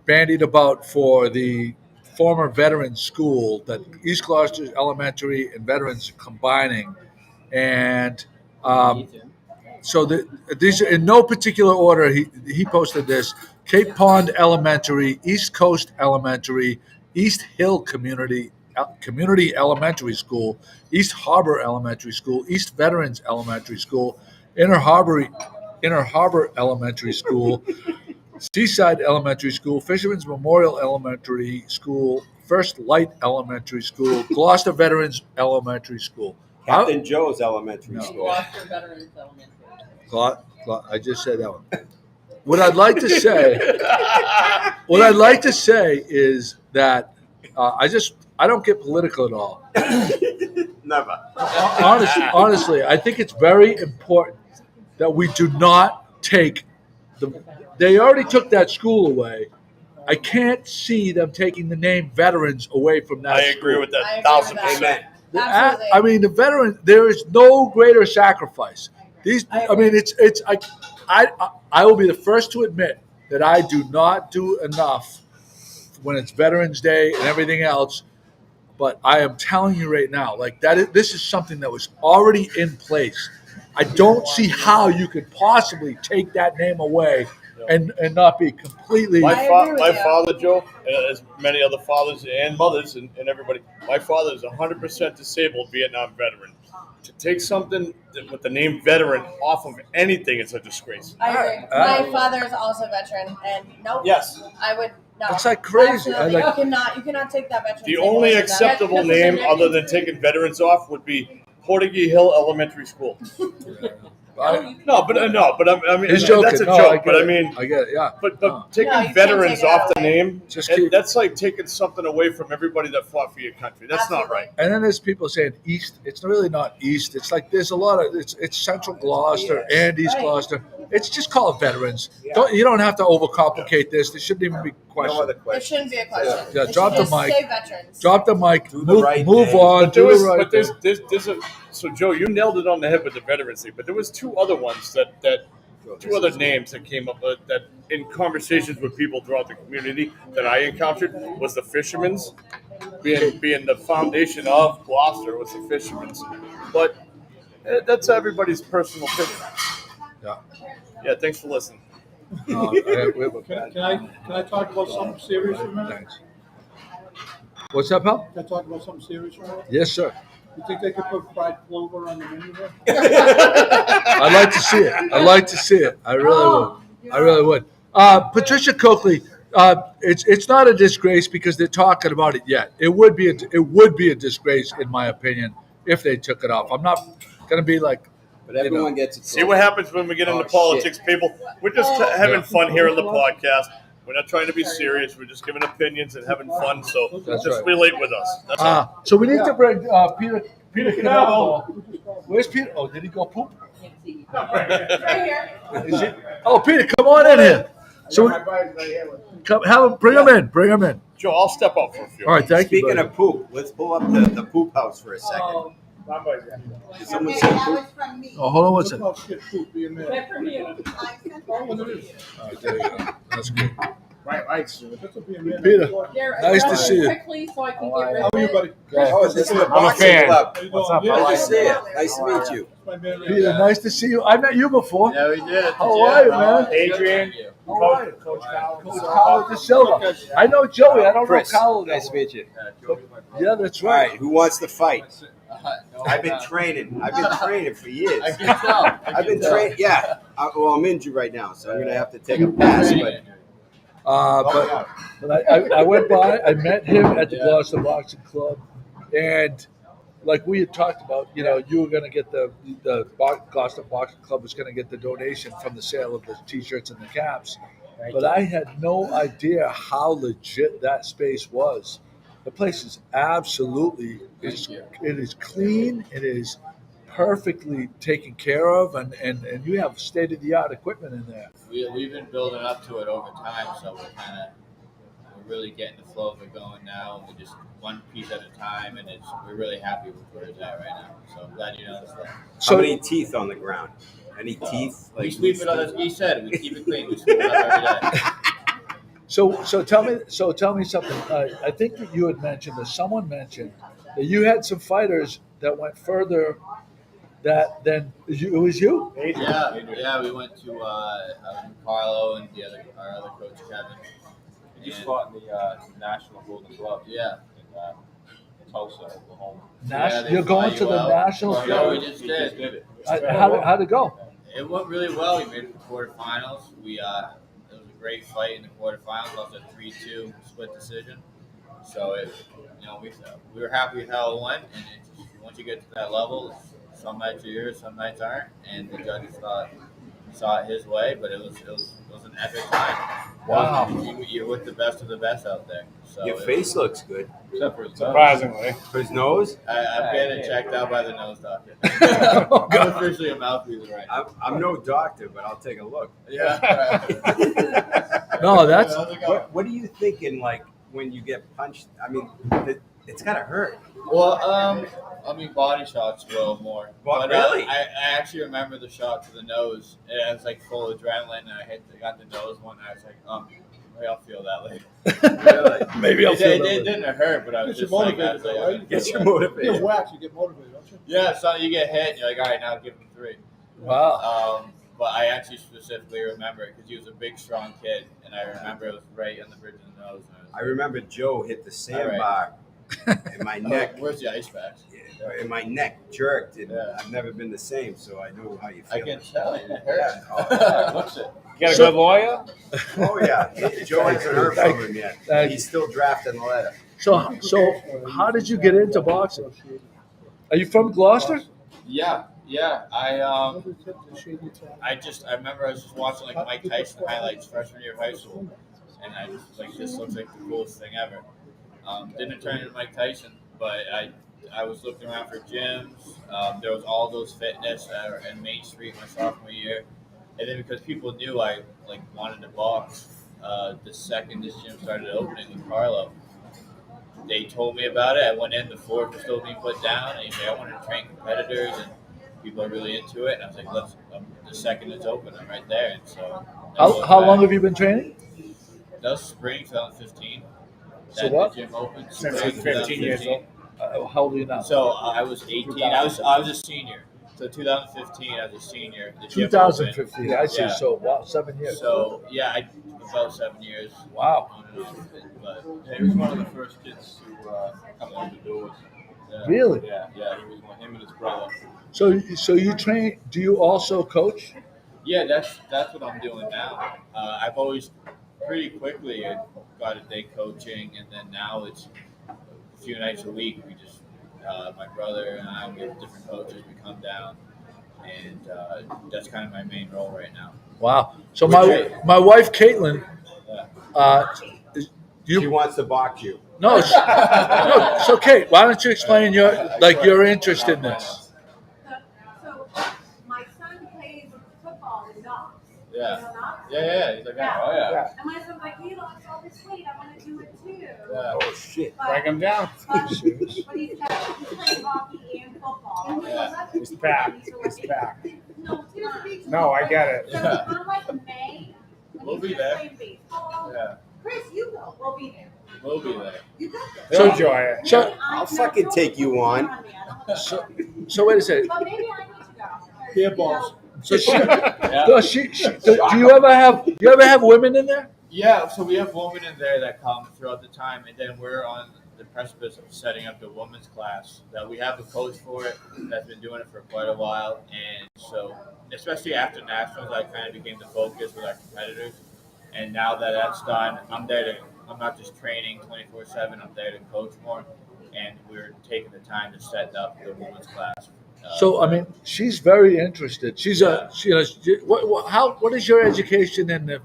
bandied about for the former veterans school that East Gloucester Elementary and veterans are combining, and Me too. so these are in no particular order. He posted this: Cape Pond Elementary, East Coast Elementary, East Hill Community Elementary School, East Harbor Elementary School, East Veterans Elementary School, Inner Harbor Elementary School, Seaside Elementary School, Fisherman's Memorial Elementary School, First Light Elementary School, Gloucester Veterans Elementary School. Captain Joe's Elementary No. School. Gloucester Veterans Elementary. I just said that one. What I'd like to say is that I don't get political at all. Never. Honestly, I think it's very important that we do not take they already took that school away. I can't see them taking the name veterans away from that I school. agree with that. I agree with 1,000%. Amen. absolutely. I mean, the veteran. There is no greater sacrifice. I mean, it's. I will be the first to admit that I do not do enough when it's Veterans Day and everything else. But I am telling you right now, like this is something that was already in place. I don't see how you could possibly take that name away and not be completely. My agree with you. father, Joe, as many other fathers and mothers and everybody, my father is 100% disabled Vietnam veteran. To take something with the name veteran off of anything is a disgrace. I agree. My father is also a veteran, and nope. Yes. I would no. It's like crazy. Absolutely. I like- You cannot take that veteran. The only acceptable name other than taking veterans off would be Portuguese Hill Elementary School. No, but I mean, He's joking. that's a No, joke. But I mean, I get it. Yeah. But No. taking No, you can't veterans take it off the away. name, Just and keep- that's like taking something away from everybody that fought for your country. That's not right. And then there's people saying East. It's really not East. It's like there's a lot of it's Central Gloucester and East Right. Gloucester. It's just called veterans. You don't have to overcomplicate this. There shouldn't even be No questions. other It question. shouldn't be a question. Yeah, It drop should the just mic. Say veterans. Drop the mic. Do the right move thing. on. But there Do was, the right but thing. there's a. So Joe, you nailed it on the head with the veterans thing. But there was two other ones that two other names that came up that in conversations with people throughout the community that I encountered was the fishermen's, being the foundation of Gloucester was the fishermen's. But that's everybody's personal opinion. Yeah. Yeah, thanks for listening. We have a- Can I talk about something serious for a minute? Thanks. What's up, pal? Can I talk about something serious for a minute? Yes, sir. You think they could put fried clover on the menu there? I'd like to see it. I really would. Patricia Coakley, it's not a disgrace because they're talking about it yet. It would be a disgrace in my opinion if they took it off. I'm not going to be like. But everyone gets it. See what happens when we get into politics, people. We're just having fun here on the podcast. We're not trying to be serious. We're just giving opinions and having fun. So That's just right. relate with us. That's all. So we need to bring Peter Canavo. Where's Peter? Oh, did he go poop? Right here. Is he? Oh, Peter, come on in here. So bring him in. Joe, I'll step up for a few. All right, thank you. Speaking buddy. of poop, let's pull up the poop house for a second. Did someone say poop? from me. Oh, hold on one Look second. how shit poop, be a man. That from you. I sent Oh, look at this. All right, there you go. That's good. Right. Peter, Here, nice to grab see it you. quickly so I can get rid How of are you, it. buddy? Oh, this is the I'm a boxing fan. club. How you What's doing? up, Yeah, Good to Alex? see you. Nice to meet you. my man, Peter, nice to see you. I met you before. Yeah, we did. How are you, man? Adrian, How are you? Coach Coach Carlo De Silva. I know Joey. I don't Chris, know Carlo. nice to meet you. Yeah, that's All right, right. who wants to fight? I've been training for years. I can tell. I've been training. Yeah. I'm injured right now, so I'm gonna have to take a pass. But I went by. I met him at the Gloucester Boxing Club, and like we had talked about, you were going to get the Gloucester Boxing Club was going to get the donation from the sale of the T-shirts and the caps, but I had no idea how legit that space was. The place is absolutely it is clean. It is perfectly taken care of, and you have state of the art equipment in there. We've been building up to it over time, so we're really getting the flow of it going now. And we're just one piece at a time, and we're really happy with where it's at right now. So I'm glad you noticed that. How many teeth on the ground? Any teeth? We sweep it up. He said we keep it clean. We sweep it up every day. So tell me something. I think that you had mentioned, or someone mentioned, that you had some fighters that went further than you. It was you. Yeah. We went to Carlo and our other coach Kevin. You just fought in the National Golden Glove. Yeah. In Tulsa, Oklahoma. You're going to the national. Yeah, we just did. it. How'd it go? It went really well. We made it to the quarterfinals. It was a great fight in the quarterfinals. Lost a 3-2 split decision. So we were happy with how it went. And once you get to that level, some nights are yours, some nights aren't. And the judges saw it his way, but it was an epic time. Wow. You're with the best of the best out there. So Your face looks good. Except for his Surprisingly. For his nose? I'm getting checked out by the nose doctor. Oh, I'm officially a mouth breather right now. I'm no doctor, but I'll take a look. Yeah. No, that's What are you thinking, like, when you get punched? I mean, it's got to hurt. Well, body shots will more. What, But, really? I actually remember the shot to the nose. I was like full of adrenaline, and I got the nose one, and I was like, maybe I'll feel that later. Really? maybe I'll It feel that. didn't hurt, but I was Gets you just like, motivated, right? Gets you You motivated. get whacked, you get motivated, don't you? Yeah, so you get hit, and you're like, all right, now give him 3. Wow. But I actually specifically remember it because he was a big, strong kid, and I remember it was right on the bridge of the nose. I remember Joe hit the sandbar in my neck. Where's the ice packs? And my neck jerked, and Yeah. I've never been the same, so I know how you feel. I can tell it Yeah. hurts. Oh, Looks it. You got a good lawyer? oh, yeah. Joe hasn't heard from him yet. Thank- He's still drafting the letter. So how did you get into boxing? Are you from Gloucester? Yeah. I remember I was just watching like Mike Tyson highlights freshman year of high school, and I just like this looks like the coolest thing ever. Didn't turn into Mike Tyson, but I was looking around for gyms. There was all those fitness in Main Street my sophomore year, and then because people knew I like wanted to box, the second this gym started opening with Carlo, they told me about it. I went in, the floor was still being put down, and he said I wanted to train competitors, and people are really into it. And I was like, the second it's open, I'm right there. And so How long have you been training? That was spring 2015. So That what? the gym opened. Since spring he's 15 years 2015. old. How old are you now? So I was 18. I was a senior. So 2015, I was a senior. The gym 2015. I see. Yeah. So wow, 7 opened. years. So yeah, about 7 years. Wow. On and off. But Yeah, he was one of the first kids to come through the doors. yeah. Really? Yeah, he was one. Him and his brother. So you train? Do you also coach? Yeah, that's what I'm doing now. I've always pretty quickly got a day coaching, and then now it's a few nights a week. We just my brother and I, we have different coaches. We come down, and that's kind of my main role right now. Wow. So my wife Caitlin, She wants to box you. no. So Kate, why don't you explain your interest in this? So my son plays football in Knox. Yeah. You know Knox? Yeah. He's like, Yeah. oh yeah. And my son's like, he lost all this weight. I want to do it too. Yeah. Oh, shit. Break him down. But he's playing hockey and football. And he goes, "That's He's what back. you do." He's back. No, seriously. No, I get it. So Yeah. come like May, when We'll he's be gonna there. play baseball, Yeah. Chris, you go. We'll be there. We'll be there. You got this. So- Enjoy it. So, I'll fucking take you on. so wait a second. But maybe I need to go. Beer balls. So she, Yeah. no, do you ever have women in there? Yeah, so we have women in there that come throughout the time, and then we're on the precipice of setting up the women's class. That we have a coach for it that's been doing it for quite a while, and so especially after nationals, I kind of became the focus with our competitors. And now that that's done, I'm not just training 24/7. I'm there to coach more, and we're taking the time to set up the women's class. So I mean, she's very interested. She's what is your education in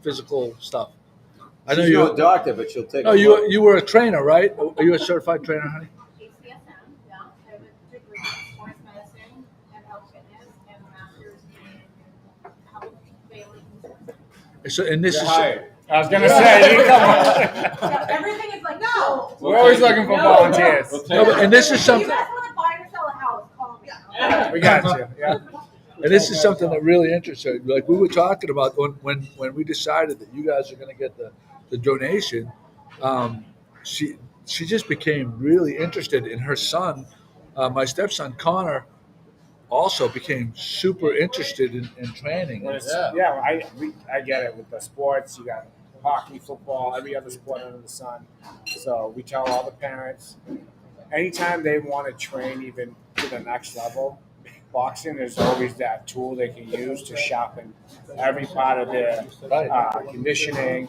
physical stuff? I know She's you. no doctor, but she'll take. No, you were a trainer, right? Are you a certified trainer, honey? HCSM, yeah. I have a degree in sports medicine and health fitness and a master's in health failing. So, and this You're is hired. I was gonna say, come on. So everything is like, no. We're always looking for volunteers. We'll take no, but, and this is You something. guys want to buy or sell a house? Call me. We got you. Yeah. And this is something that really interests her. Like we were talking about when we decided that you guys are going to get the donation, she just became really interested in her son. My stepson Connor also became super interested in training. Well, I get it with the sports. You got hockey, football, every other sport under the sun. So we tell all the parents, anytime they want to train even to the next level, boxing is always that tool they can use to sharpen every part of their conditioning,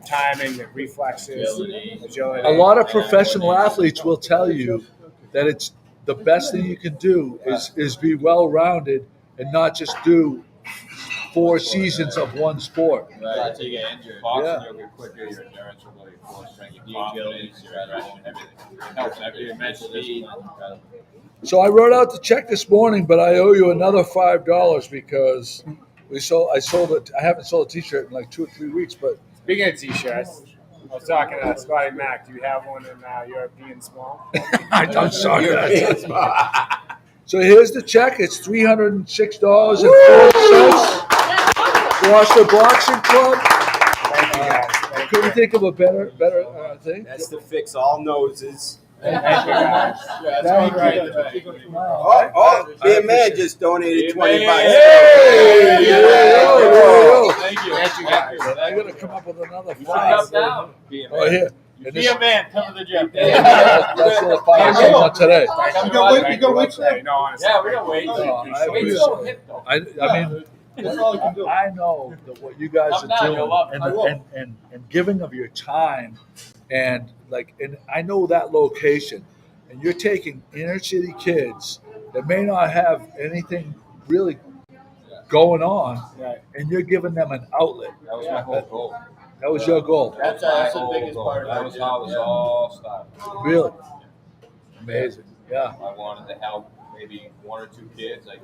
timing, the reflexes, agility. A lot of professional athletes will tell you that it's the best thing you can do is be well-rounded and not just do 4 seasons of one sport. Right, until you get injured. Boxing, you'll get quicker, your endurance will be full strength, your confidence, your aggression, everything. It helps everything. Your mental speed. So I wrote out the check this morning, but I owe you another $5 because I haven't sold a T-shirt in like 2 or 3 weeks, but Speaking of t-shirts, I was talking to Scotty Mac. Do you have one in European small? I'm sorry. So here's the check. It's $306.40. Gloucester Boxing Club. Thank you guys. I couldn't think of a better thing. That's to fix all noses. Thank you guys. Yeah, that's right. Oh, Beer Man just donated $20. Hey! Thank you. Thank you guys. I'm gonna come up with another Come $5. down. Oh, here. And Be this- a man. Come to the gym. that's the $5 on today. You got weights there? No, honestly. Yeah, we don't wait. No, Weight's so hip though. I mean, That's all I can do. I know that what you guys Come are down, doing you'll love it. I will. and giving of your time and I know that location and you're taking inner city kids that may not have anything really going on Right. and you're giving them an outlet. That was my whole goal. That was your goal. That's the biggest part of That it. was how it was all started. Really amazing. Yeah. I wanted to help maybe 1 or 2 kids. I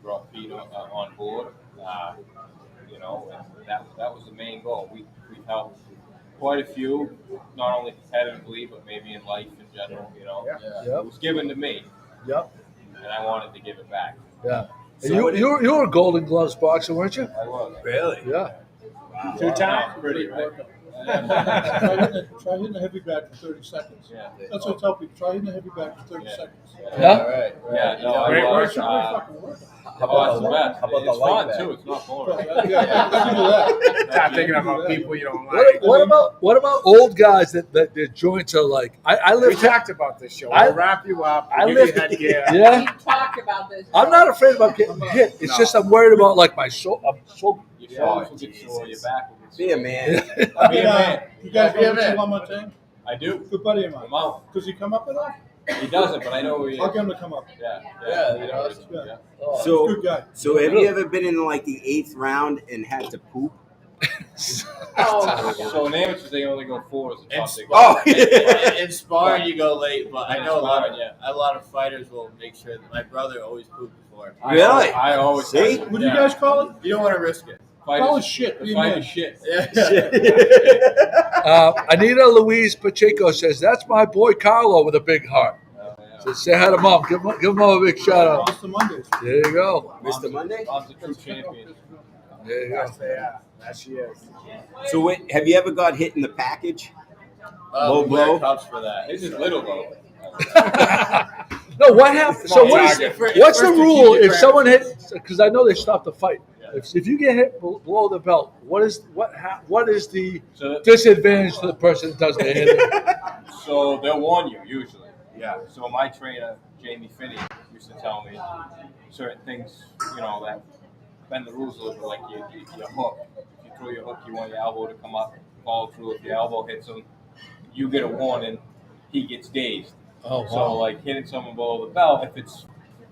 brought Pete on board, and that was the main goal. We've helped quite a few, not only competitively, but maybe in life in general, Yep. It was given to me, Yep. and I wanted to give it back. Yeah. So And you were a Golden Gloves boxer, weren't you? I was. Really? Yeah. 2 times? Pretty, right? Try hitting the heavy bag for 30 seconds. Yeah. That's what I tell people. Try hitting the heavy bag for 30 Yeah. seconds. Yeah? Right. Yeah, no, Great I was. work. Fucking work. How about the best? how about the It's light fun bag? too. It's not boring. Yeah, I can do that. Stop thinking about people you don't like. What about old guys that their joints are like? I We lift. talked about this show. I- We'll wrap you up. I We'll give lift. you headgear. Yeah. We talked about this. I'm not afraid about getting hit. It's just I'm worried about like my shoulder. I'm so Your shoulders will get sore, your back will get sore. Be a man. Be a man. You guys Be a know man. Richie LaMontagne? I do. Good buddy of mine. I'm out. Does he come up at all? He doesn't, but I know who he is. I'll get him to come up. Yeah, Yeah, you know, yeah. yeah. So, Good guy. so have you ever been in like the 8th round and had to poop? Oh, So in amateurs, they only go 4 as a top. They go. Oh, In sparring, you go late, but I know Yeah. a lot of fighters will make sure that my brother always pooped before. Really? I always See? What do you guys call it? You don't want to risk it. Call it shit. Be a Fight man. is shit. Anita Louise Pacheco says that's my boy Carlo with a big heart. Oh, yeah. So say hi to mom. Give him a big shout out. Mr. Mondays. There you go. Mr. Monday? Mom's a true champion. There you go. Yes, they are. That she is. So wait, have you ever got hit in the package? Low We wear blow? cups for that. This is little though. No, what happened? So what's the rule if someone hits? Because I know they stopped the fight. If you get hit below the belt, what is the disadvantage to the person that doesn't hit it? So they'll warn you usually. Yeah. So my trainer, Jamie Finney, used to tell me certain things, that bend the rules a little bit, like your hook. If you throw your hook, you want your elbow to come up, follow through. If your elbow hits him, you get a warning, he gets dazed. Oh, wow. So like hitting someone below the belt, if it's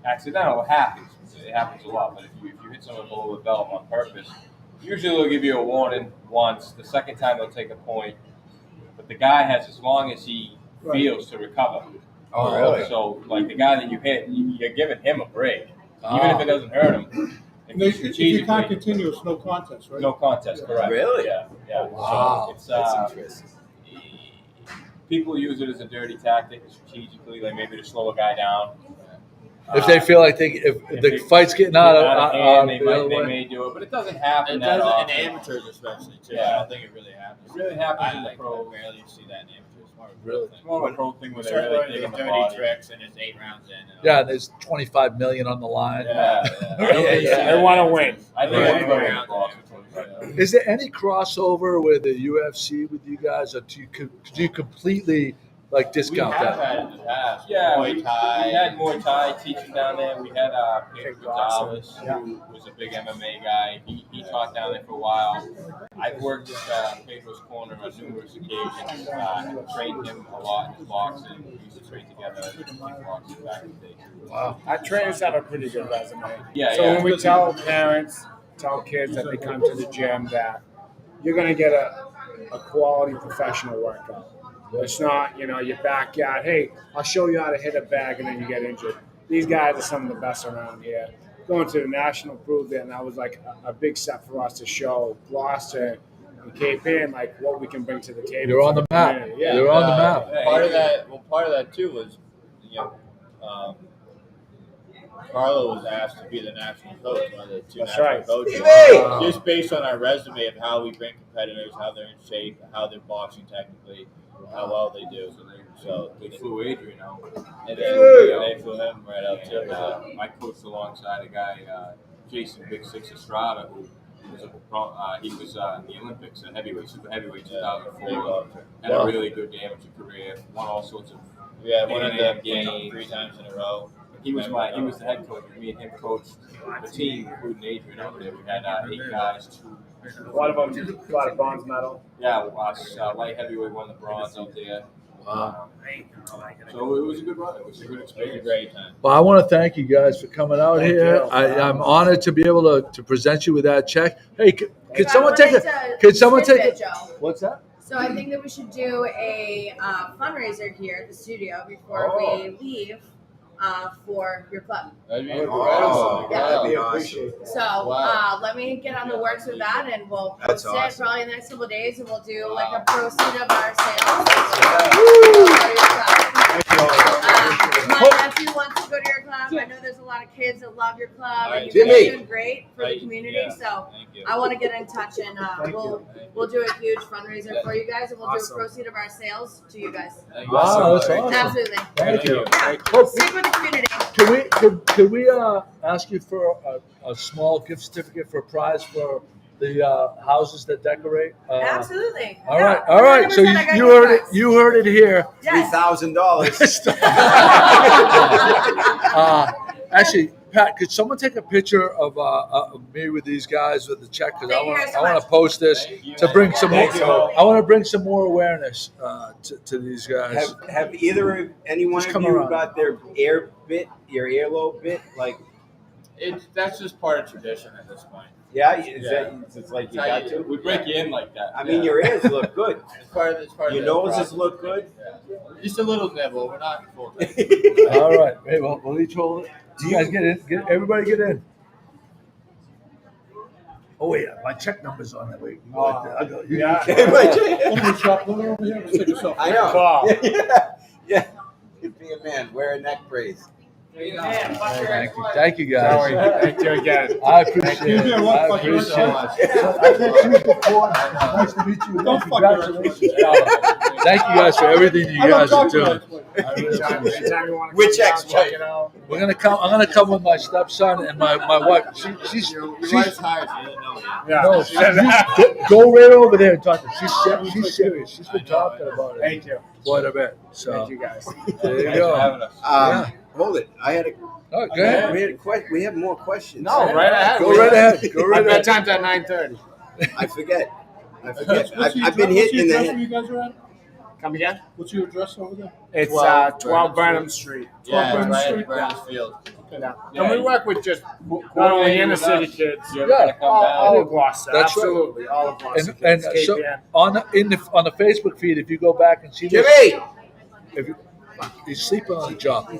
accidental, it happens. It happens a lot. But if you hit someone below the belt on purpose, usually they'll give you a warning once. The second time they'll take a point. But the guy has as long as he feels to recover. Oh, really? So like the guy that you hit, you're giving him a break, even if it doesn't hurt him. If you can't continue, it's no contest, right? No contest, correct? Really? Yeah. Wow. So it's That's interesting. people use it as a dirty tactic strategically, like maybe to slow a guy down. If they feel like if the fight's getting out of hand, they may do it, but it doesn't happen It that doesn't often. in amateurs, especially too. Yeah. I don't think it really happens. It really happens in the I pros. rarely see that in amateurs. It's more of a Really? It's more of a pro thing where they Start really learning dig in the the dirty body. tricks, and it's 8 rounds in. Yeah, there's 25 million on the line. Yeah. They want to win. I think Right. everybody has lost. Is there any crossover with the UFC with you guys, or do you completely like We discount have that? had in the past. Yeah, Muay Thai. we had Muay Thai teaching down there. We had Pedro Gonzalez, who was a big MMA guy. He taught down there for a while. I've worked at Pedro's corner on numerous occasions. Trained him a lot in his boxing. We used to train together in kickboxing back in the day. Wow. Our trainers have a pretty good resume. Yeah, So yeah. when we tell parents, tell kids that they come to the gym that you're going to get a quality professional workout. It's not, your backyard. Hey, I'll show you how to hit a bag and then you get injured. These guys are some of the best around here. Going to the national proved it, and that was like a big step for us to show Gloucester and Cape Ann like what we can bring to the table. You're on the map. community. Yeah. You're on the map. Part of that too was, Carlo was asked to be the national coach, one of the two That's national right. coaches. Wow. Just based on our resume of how we bring competitors, how they're in shape, how they're boxing technically, how well they do. So They flew Adrian out. and they flew him right up too. And, I coached alongside a guy, Jason Big Six Estrada, who was he was in the Olympics at super heavyweight 2004. Had a really good amateur career. Won all sorts of. Yeah, one of them games 3 times in a row. He was the head coach. Me and him coached the team, including Adrian over there. We had 8 guys. A lot of them got a bronze medal. Yeah, light heavyweight won the bronze out there. Wow. So it was a good run. It was a good It was a experience. great time. Well, I want to thank you guys for coming out Thank here. you. I'm honored to be able to present you with that check. Hey, could But someone I take wanted a? to Could someone take tidbit, a? Joe. What's that? So I think that we should do a fundraiser here at the studio before we leave for your club. That'd be Oh, incredible. that'd be awesome. So Wow. let me get on the works with that, and we'll That's post it awesome. probably in the next couple of days, and we'll do like Wow. a proceed of our sales. My nephew wants to go to your club. I know there's a lot of kids that love your club, and you're Jimmy. doing great for the community. Yeah. So Thank you. I want to get in touch, and we'll do a huge fundraiser for you guys, and we'll do Awesome. a proceed of our sales to you guys. Thank you. Wow, that's Thank awesome. Absolutely. Thank you. Yeah. Oh, Stick with the community. Could we ask you for a small gift certificate for a prize for the houses that decorate? Absolutely. All Yeah, right, all right. So 100% I got you your heard it. prize. You heard it here. Yes. $3,000. Actually, Pat, could someone take a picture of me with these guys with the check? Because Thank you guys so I want much. to post this Thank you. to bring some more. Thank you. I want to bring some more awareness to these guys. Have anyone Just of come you around. got their your earlobe bit? Like, That's just part of tradition at this point. yeah, it's like you got to. We break you in like that. I mean, your ears look good. It's part of Your the noses process. look good. Yeah. Just a little nibble. We're not full. All right. Hey, well, we'll each hold it. You guys get in. Everybody get in. Oh wait, my check number's on that. Wait, I'll go. You- Yeah. Somebody shop over here. Let's take a selfie. I know. Wow. Yeah. You'd be a man. Wear a neck brace. Thank you guys. Thank you again. I appreciate it. I appreciate it. I've met you before. Nice to meet you. Don't fuck your Congratulations. Thank you guys for everything you guys are doing. I really Anytime appreciate it. you want to Which come down, ex-wife? check it out. We're gonna come. I'm gonna come with my stepson and my wife. She's hired. You didn't know yet. Yeah. no. Go right over there and talk to her. She's serious. She's been talking about it Thank you. quite a bit. So Thank you guys. there you Thanks for having go. us. Yeah. Hold it. I had a. Oh, go ahead. We have more questions. No, right ahead. Go right ahead. Go right My ahead. bedtime's at 9:30. I forget. What's I've been hit in the address where head. you guys are at? Come again? What's your address over there? It's 12 12 Burnham Street. Yeah, Burnham right Street? at Burnham's Field. Yeah. Yeah. And we work with just not only inner city kids, You ever gonna come all down? of Gloucester. That's right. Absolutely, all of Gloucester. And kids. so KPN. on the Facebook feed, if you go back and see this, Jimmy! if you, he's sleeping on the job.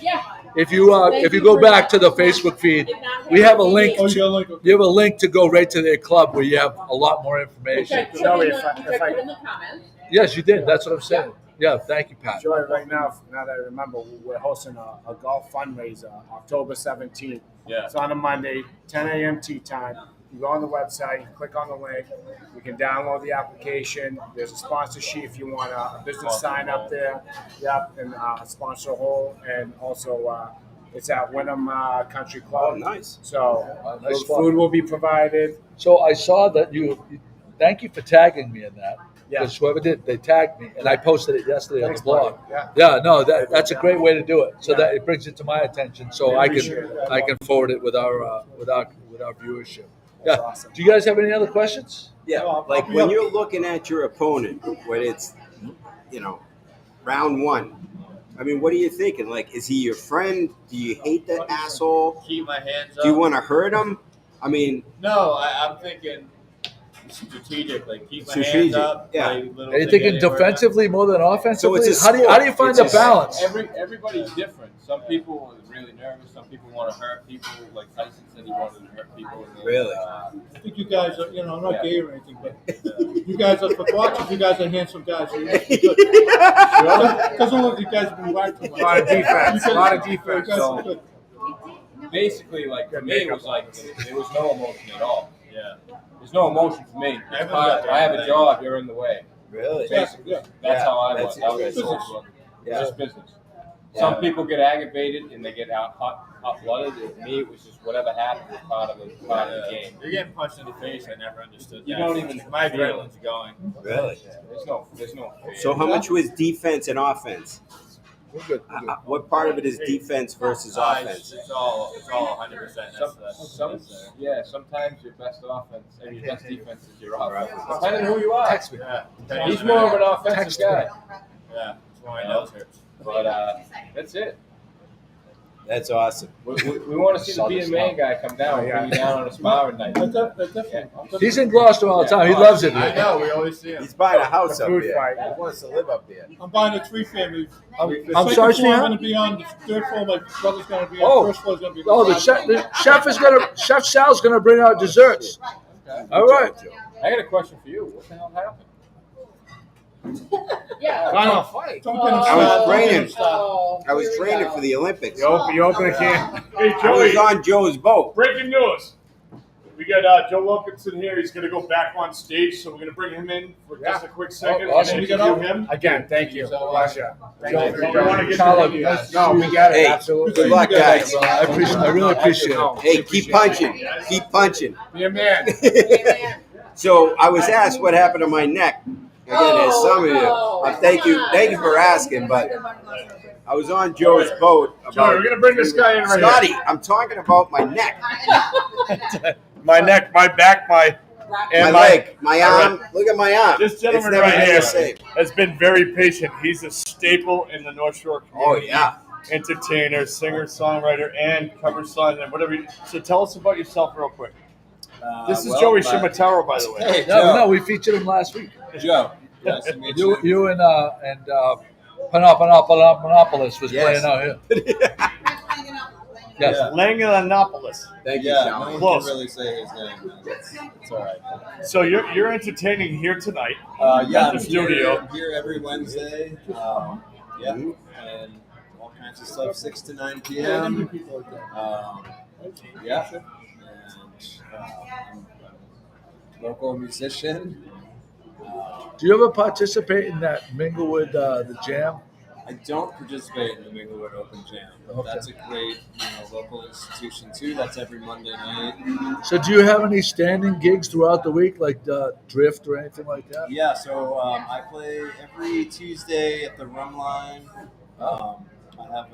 Yeah. If you go back to the Facebook feed, we have a link. Oh, you got like You have a link to go right to their club where you have a lot more information. Okay, Joey, put if I- in the comments. Yes, you did. That's what I'm saying. Yeah, thank you, Pat. Joy, right now that I remember, we're hosting a golf fundraiser October 17th. Yeah. It's on a Monday, 10 a.m. tea time. You go on the website, you click on the link. You can download the application. There's a sponsor sheet if you want a business sign up there. Yep, and a sponsor hole. And also, it's at Wyndham Country Club. Oh, nice. So Nice food will be provided. So I saw that you. Thank you for tagging me in that. Yeah. Because whoever did, they tagged me, and I posted it yesterday Thanks, on the blog. buddy. Yeah. Yeah, no, that's a great way to do it. So Yeah. that it brings it to my attention, so We I appreciate it. can forward it with our viewership. That's Yeah. awesome. Do you guys have any other questions? Yeah, like when you're looking at your opponent, when it's, round one. I mean, what are you thinking? Like, is he your friend? Do you hate that asshole? Keep my hands up. Do you want to hurt him? I mean, No, I'm thinking strategic. Like keep my hands Strategic, up. yeah. play little Are you to thinking get anywhere. defensively more than offensively? So it's a how do you sport. find It's the a- balance? Everybody's different. Some people are really nervous. Some people want to hurt people. Like Tyson said, he wanted to hurt people. And then, Really? I think you guys are, I'm not Yeah. gay or anything, but you guys are, for boxers, you guys are handsome guys. So doesn't look like you guys have been whacked too much. A lot of defense. You A lot of guys- defense. you guys are So- good. basically, like for me, it was like there was no emotion at all. Yeah. There's no emotion for me. I haven't- I have a job. You're in the way. really? Basically, Yeah. that's Yeah, how I that's was. That was business. it's Yeah. just business. Yeah. Some people get aggravated and they get hot blooded. With me, it was just whatever happened was part of the game. You're getting punched in the face. I never understood You that. don't even My feel it. adrenaline's going. Really? There's no fear. So how much was defense and offense? We're good. We're good. What part of it is defense versus offense? It's all 100%. Sometimes your best offense and your best defense is your offense. Depending on who you are. Text me. Yeah. He's more of an offensive Text me. guy. Yeah. That's why my nose hurts. But that's it. That's awesome. We want to see the being man guy come down and bring you down on a sparring night. He's in Gloucester all the time. He loves it I here. know. We always see him. He's buying a house The up food here. fight. He wants to live up here. I'm buying a three-family. I'm Second sorry, floor, I'm Sneha? going to be on. The third floor, my brother's going to be Oh. on. First floor is going to be. Oh, Chef Sal's gonna bring out desserts. All right. I got a question for you. What the hell happened? Yeah. Final fight. Don't get him I was started. training. Oh, I was here we training go. for the Olympics. You open a can. Hey, I was Joey, on Joe's boat. breaking news. We got Joe Wilkinson here. He's going to go back on stage, so we're going to bring him in for just a quick second. Oh, awesome. And interview him. Again, thank you. Pleasure. Thank you. We want to get Carlo, to nice No, we got it. Hey, Absolutely. good luck, guys. Well, I really appreciate it. Hey, keep punching. Keep punching. Be a man. So I was asked what happened to my neck. Again, as some of you, thank you for asking, but I was on Joe's boat. Joey, we're going to bring this guy in right Scotty, I'm talking about my neck, here. My neck, my back, my leg, my arm. Look at my arm. This It's gentleman never right been here the same. has been very patient. He's a staple in the North Shore Oh community. yeah. Entertainer, singer, songwriter, and cover song and whatever. So tell us about yourself real quick. This is Joey Shimataro, by the way. Hey, No, we featured him last week. Joe. Nice to meet you. You and Panopoulos was Yes. playing out here. Yes. Yeah. Langanopolis. Thank you, Yeah, Sean. no one Close. can really say his name. It's all right. So you're entertaining here tonight Yeah, at the studio. I'm here every Wednesday. Yeah, and all kinds of stuff, 6 to 9 p.m. Yeah. And I'm a local musician. Do you ever participate in that mingle with the jam? I don't participate in the Minglewood Open Jam, but Okay. that's a great, local institution too. That's every Monday night. So do you have any standing gigs throughout the week, like Drift or anything like that? Yeah, so I play every Tuesday at the Rum Line. I have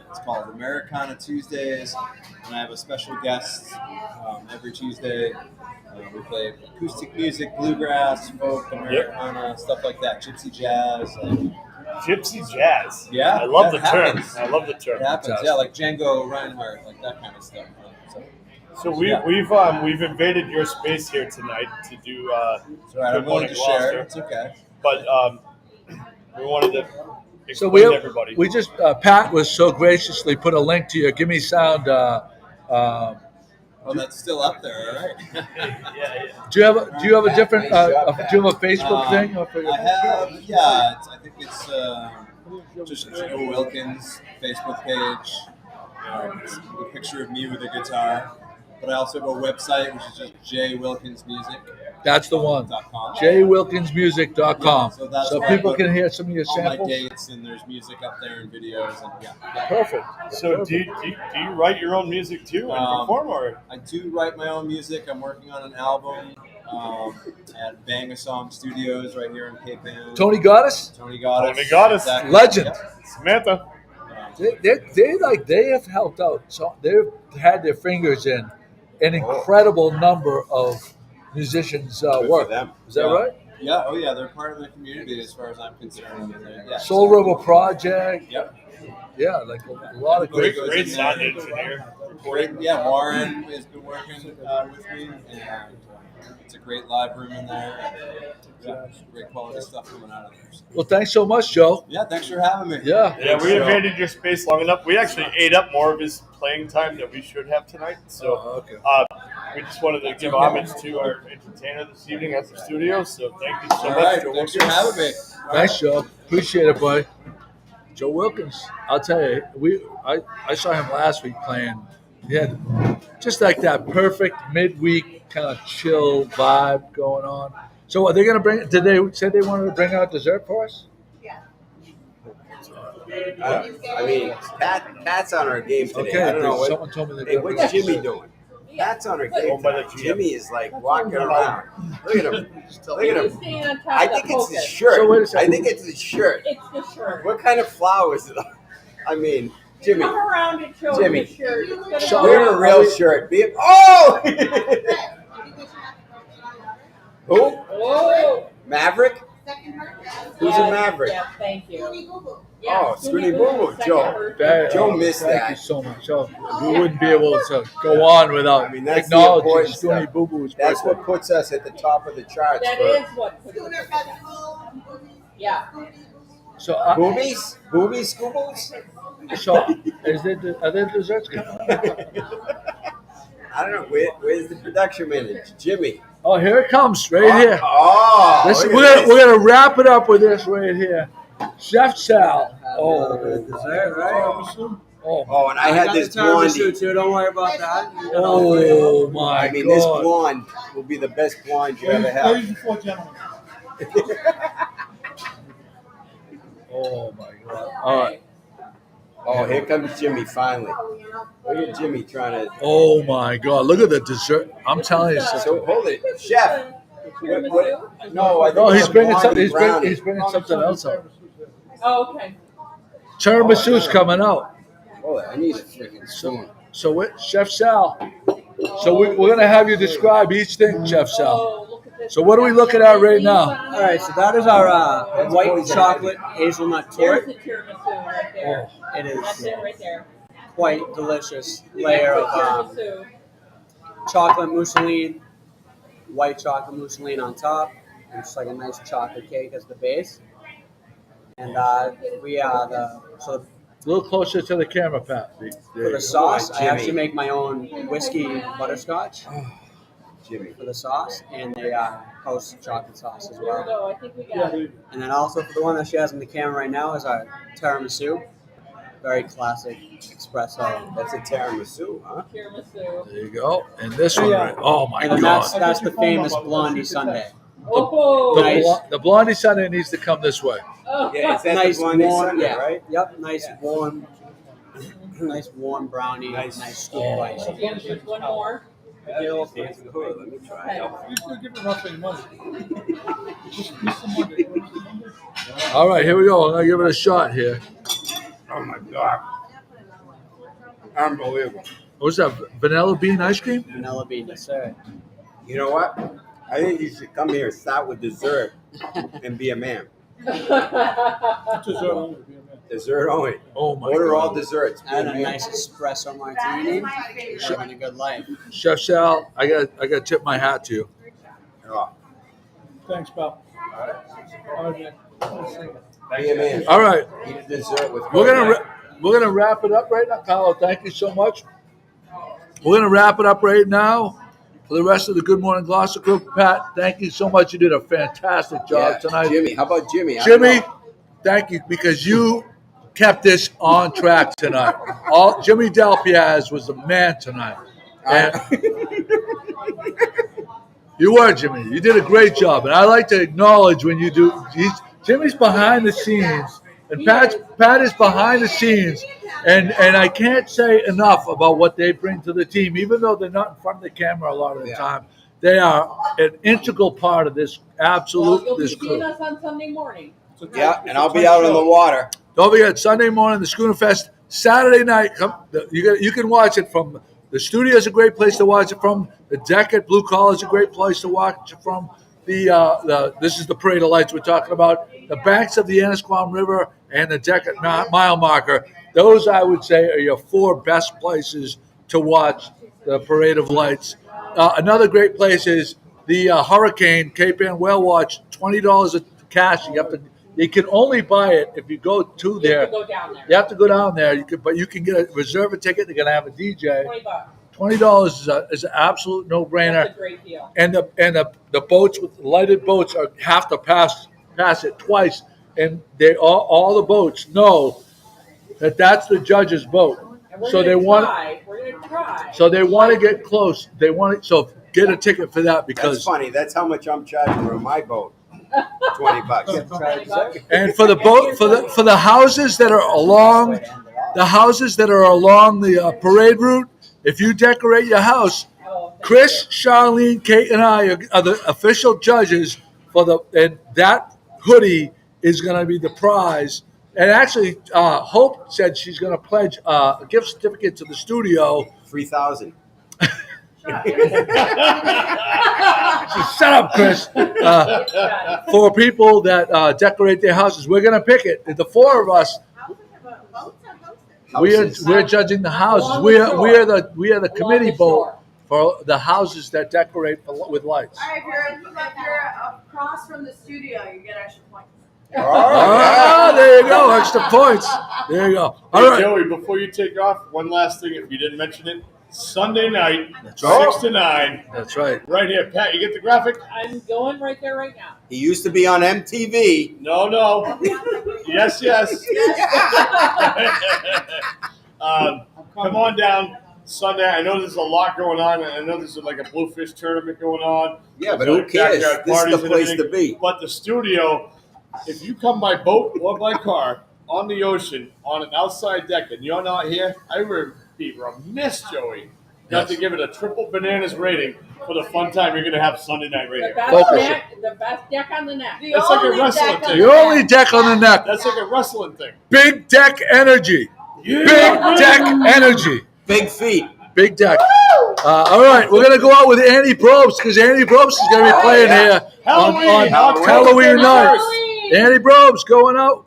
it's called Americana Tuesdays, and I have a special guest every Tuesday. We play acoustic music, bluegrass, folk, Americana, stuff like that, gypsy jazz. Gypsy jazz. Yeah, I love the term. happens. I love the term. It happens, yeah, like Django Reinhardt, like that kind of stuff. So we've invaded your space here tonight to do Sorry, I'm Good willing Morning to Gloucester. share. It's okay. But we wanted to So explain to everybody. we just Pat was so graciously put a link to your Gimme Sound. Oh, that's still up there, all right. Do you have a different? Nice job, do you have a Facebook thing? I have, yeah. I think it's just Joe Wilkins Facebook page. It's a picture of me with a guitar. But I also have a website, which is just jwilkinsmusic. That's the one. jwilkinsmusic.com. Yeah, so people can hear some of your all samples. my dates, and there's music up there and videos, and yeah. Perfect. So do you write your own music too and perform, or? I do write my own music. I'm working on an album at Bang a Song Studios right here in Cape Ann. Tony Goddess? Tony Goddess. Tony Goddess. Exactly. Legend. Yep. Samantha. They have helped out. So they've had their fingers in an incredible number of musicians' Good work. for them. Is that right? Yeah. Oh, yeah. They're part of the community as far as I'm concerned. Yeah. Soul River Project. Yep. Yeah, like a lot of great. Great sound engineer. Great. Yeah, Warren has been working with me, and it's a great live room in there. Yeah, great quality stuff coming out of there. Well, thanks so much, Joe. Yeah, thanks for having me. Yeah. Yeah, we invaded your space long enough. We actually ate up more of his playing time than we should have tonight. So we just wanted to give homage to our entertainer this evening at the studio. So thank you so All much, right, Joe thanks Wilkins. for having me. Thanks, Joe. Appreciate it, buddy. Joe Wilkins. I'll tell you, I saw him last week playing. He had just like that perfect midweek kind of chill vibe going on. So are they going to bring? Did they say they wanted to bring out dessert for us? I mean, Pat's on our game today. Okay. I don't know Someone told me they're Hey, going what's Jimmy doing? Pat's on our game. Tonight. Jimmy is like walking around. Look at him. Look at him. Staying on top I of think the it's his focus. shirt. So wait a second. I think it's his shirt. It's the shirt. What kind of flower is it? I mean, Jimmy. Come around and show Jimmy. the shirt. It's gonna So go Wear a on. real shirt. Be oh! Who? Whoa. Maverick? Who's a Maverick? Yeah, thank you. Oh, Scooty Boo Boo, Joe. Joe missed Thank that. you so much. So we wouldn't be able to go on without I mean, that's the acknowledging important Stoney stuff. Boo Boo's That's birthday. what puts us at the top of the charts. That for is what. Yeah. So, boobies, boobies, scoobles. so are there desserts coming up? I don't know. Where's the production manager, Jimmy? Oh, here it comes, right here. Oh, This, look at we're this. gonna wrap it up with this right here. Chef Sal. Oh, Dessert, right? Oh, and I had got this the tiramisu blondie. too. Don't worry about that. You got all three of them. oh my I mean, God. this blonde will be the best blonde you ever have. Ladies and four gentlemen. Oh my God. All right. Oh, here comes Jimmy finally. Look at Jimmy trying to. Oh my God. Look at the dessert. I'm telling you something. So hold it, chef. No, I think No, he's it's a bringing something. blondie brownie. He's bringing something else up. Oh, okay. Tiramisu's coming out. Hold it, I need a freaking spoon. So what, Chef Sal? So we're gonna have you describe each thing, Chef Sal. Oh, look at this. So what are we looking at right now? All right, so that is our white chocolate hazelnut There's torte. the tiramisu right there. It That's is it right there. quite delicious layer of Tiramisu. chocolate mousseline, white chocolate mousseline on top, and just like a nice chocolate cake as the base. And we so A little closer to the camera, Pat. for the sauce, I Jimmy. actually make my own whiskey butterscotch Jimmy. for the sauce, and the house chocolate sauce as There we well. go. I think we got it. And then also for the one that she has in the camera right now is our tiramisu. very classic espresso. That's a tiramisu, huh? Tiramisu. There you go. And this one, right? Oh my And then God. that's the famous Blondie Sunday. Oh, The Blondie Sunday needs to come this way. Yeah, it's that Nice the Blondie warm, Sunday, yeah. right? Yep, nice warm brownie, nice scoop of ice. Dan, there's one more. Let me try. You still give enough any money. Just some money. All right, here we go. I'm going to give it a shot here. Oh my God. Unbelievable. What's that? Vanilla bean ice cream? Vanilla bean dessert. You know what? I think you should come here, start with dessert, and be a man. Dessert only. Dessert only. Oh my Order God. all desserts. Be a And a man. nice espresso martini. Living a good life. Chef Sal, I got to tip my hat to you. Oh, Thanks, pal. All right, man. be a man. All right, Eat a dessert with we're gonna wrap it up right now, Carlo. Thank you so much. We're gonna wrap it up right now. For the rest of the Good Morning Gloucester crew, Pat, thank you so much. You did a fantastic job tonight. Jimmy, how about Jimmy? Jimmy, thank you because you kept this on track tonight. Jimmy Delpiaz was the man tonight. And you were, Jimmy. You did a great job, and I like to acknowledge when you do. Jimmy's behind the scenes, and Pat is behind the scenes, and I can't say enough about what they bring to the team. Even though they're not in front of the camera a lot of the time, they are an integral part of this. You'll be This seeing crew. us on Sunday morning. Yeah, and I'll be out on the water. Don't forget Sunday morning, the Schooner Fest. Saturday night, you can watch it from the studio. Is a great place to watch it from. The deck at Blue Collar is a great place to watch it from. This is the Parade of Lights we're talking about. The banks of the Annisquam River and the deck at Mile Marker. Those, I would say, are your four best places to watch the Parade of Lights. Another great place is the Hurricane Cape Ann Whale Watch. $20 of cash. You can only buy it if you go to there. You have to go down there. You have to go down there. But you can reserve a ticket. They're gonna have a DJ. $20. $20 is an absolute no-brainer. That's a great deal. And the boats with lighted boats have to pass it twice, and they all the boats know that's the judge's boat. And we're So gonna they want. try. We're gonna try. So they want to get close. They want to. So get a ticket for that That's because. funny. That's how much I'm charging for my boat. $20. And for the boat for the houses that are along the parade route, if you decorate your house, Chris, Charlene, Kate, and I are the official judges and that hoodie is going to be the prize. And actually, Hope said she's going to pledge a gift certificate to the studio. 3,000. Shut up, Chris. For people that decorate their houses, we're going to pick it. The four of us. We're judging the houses. We are the committee vote for the houses that decorate with lights. All right, if you're across from the studio, you get extra points. There you go, extra points. There you go. All Hey, right. Joey, before you take off, one last thing, if you didn't mention it, Sunday night, right. 6 to 9. That's right. Right here. Pat, you get the graphic? I'm going right there right now. He used to be on MTV. No. Yes. Come on down Sunday. I know there's a lot going on. I know there's like a bluefish tournament going on. Yeah, but who cares? Backyard This is parties the and place everything. to be. But the studio, if you come by boat or by car on the ocean on an outside deck and you're not here, I would be remiss, Joey, not to give it a triple bananas rating for the fun time you're going to have Sunday night right here. The best deck on the net. That's like a wrestling thing. The only deck on the neck. That's like a wrestling thing. Big deck energy. Yeah. Big deck energy. Big feet. Big deck. All right, we're gonna go out with Andy Probst because Andy Probst is gonna be playing here on Halloween. Halloween night. Andy Probst going out.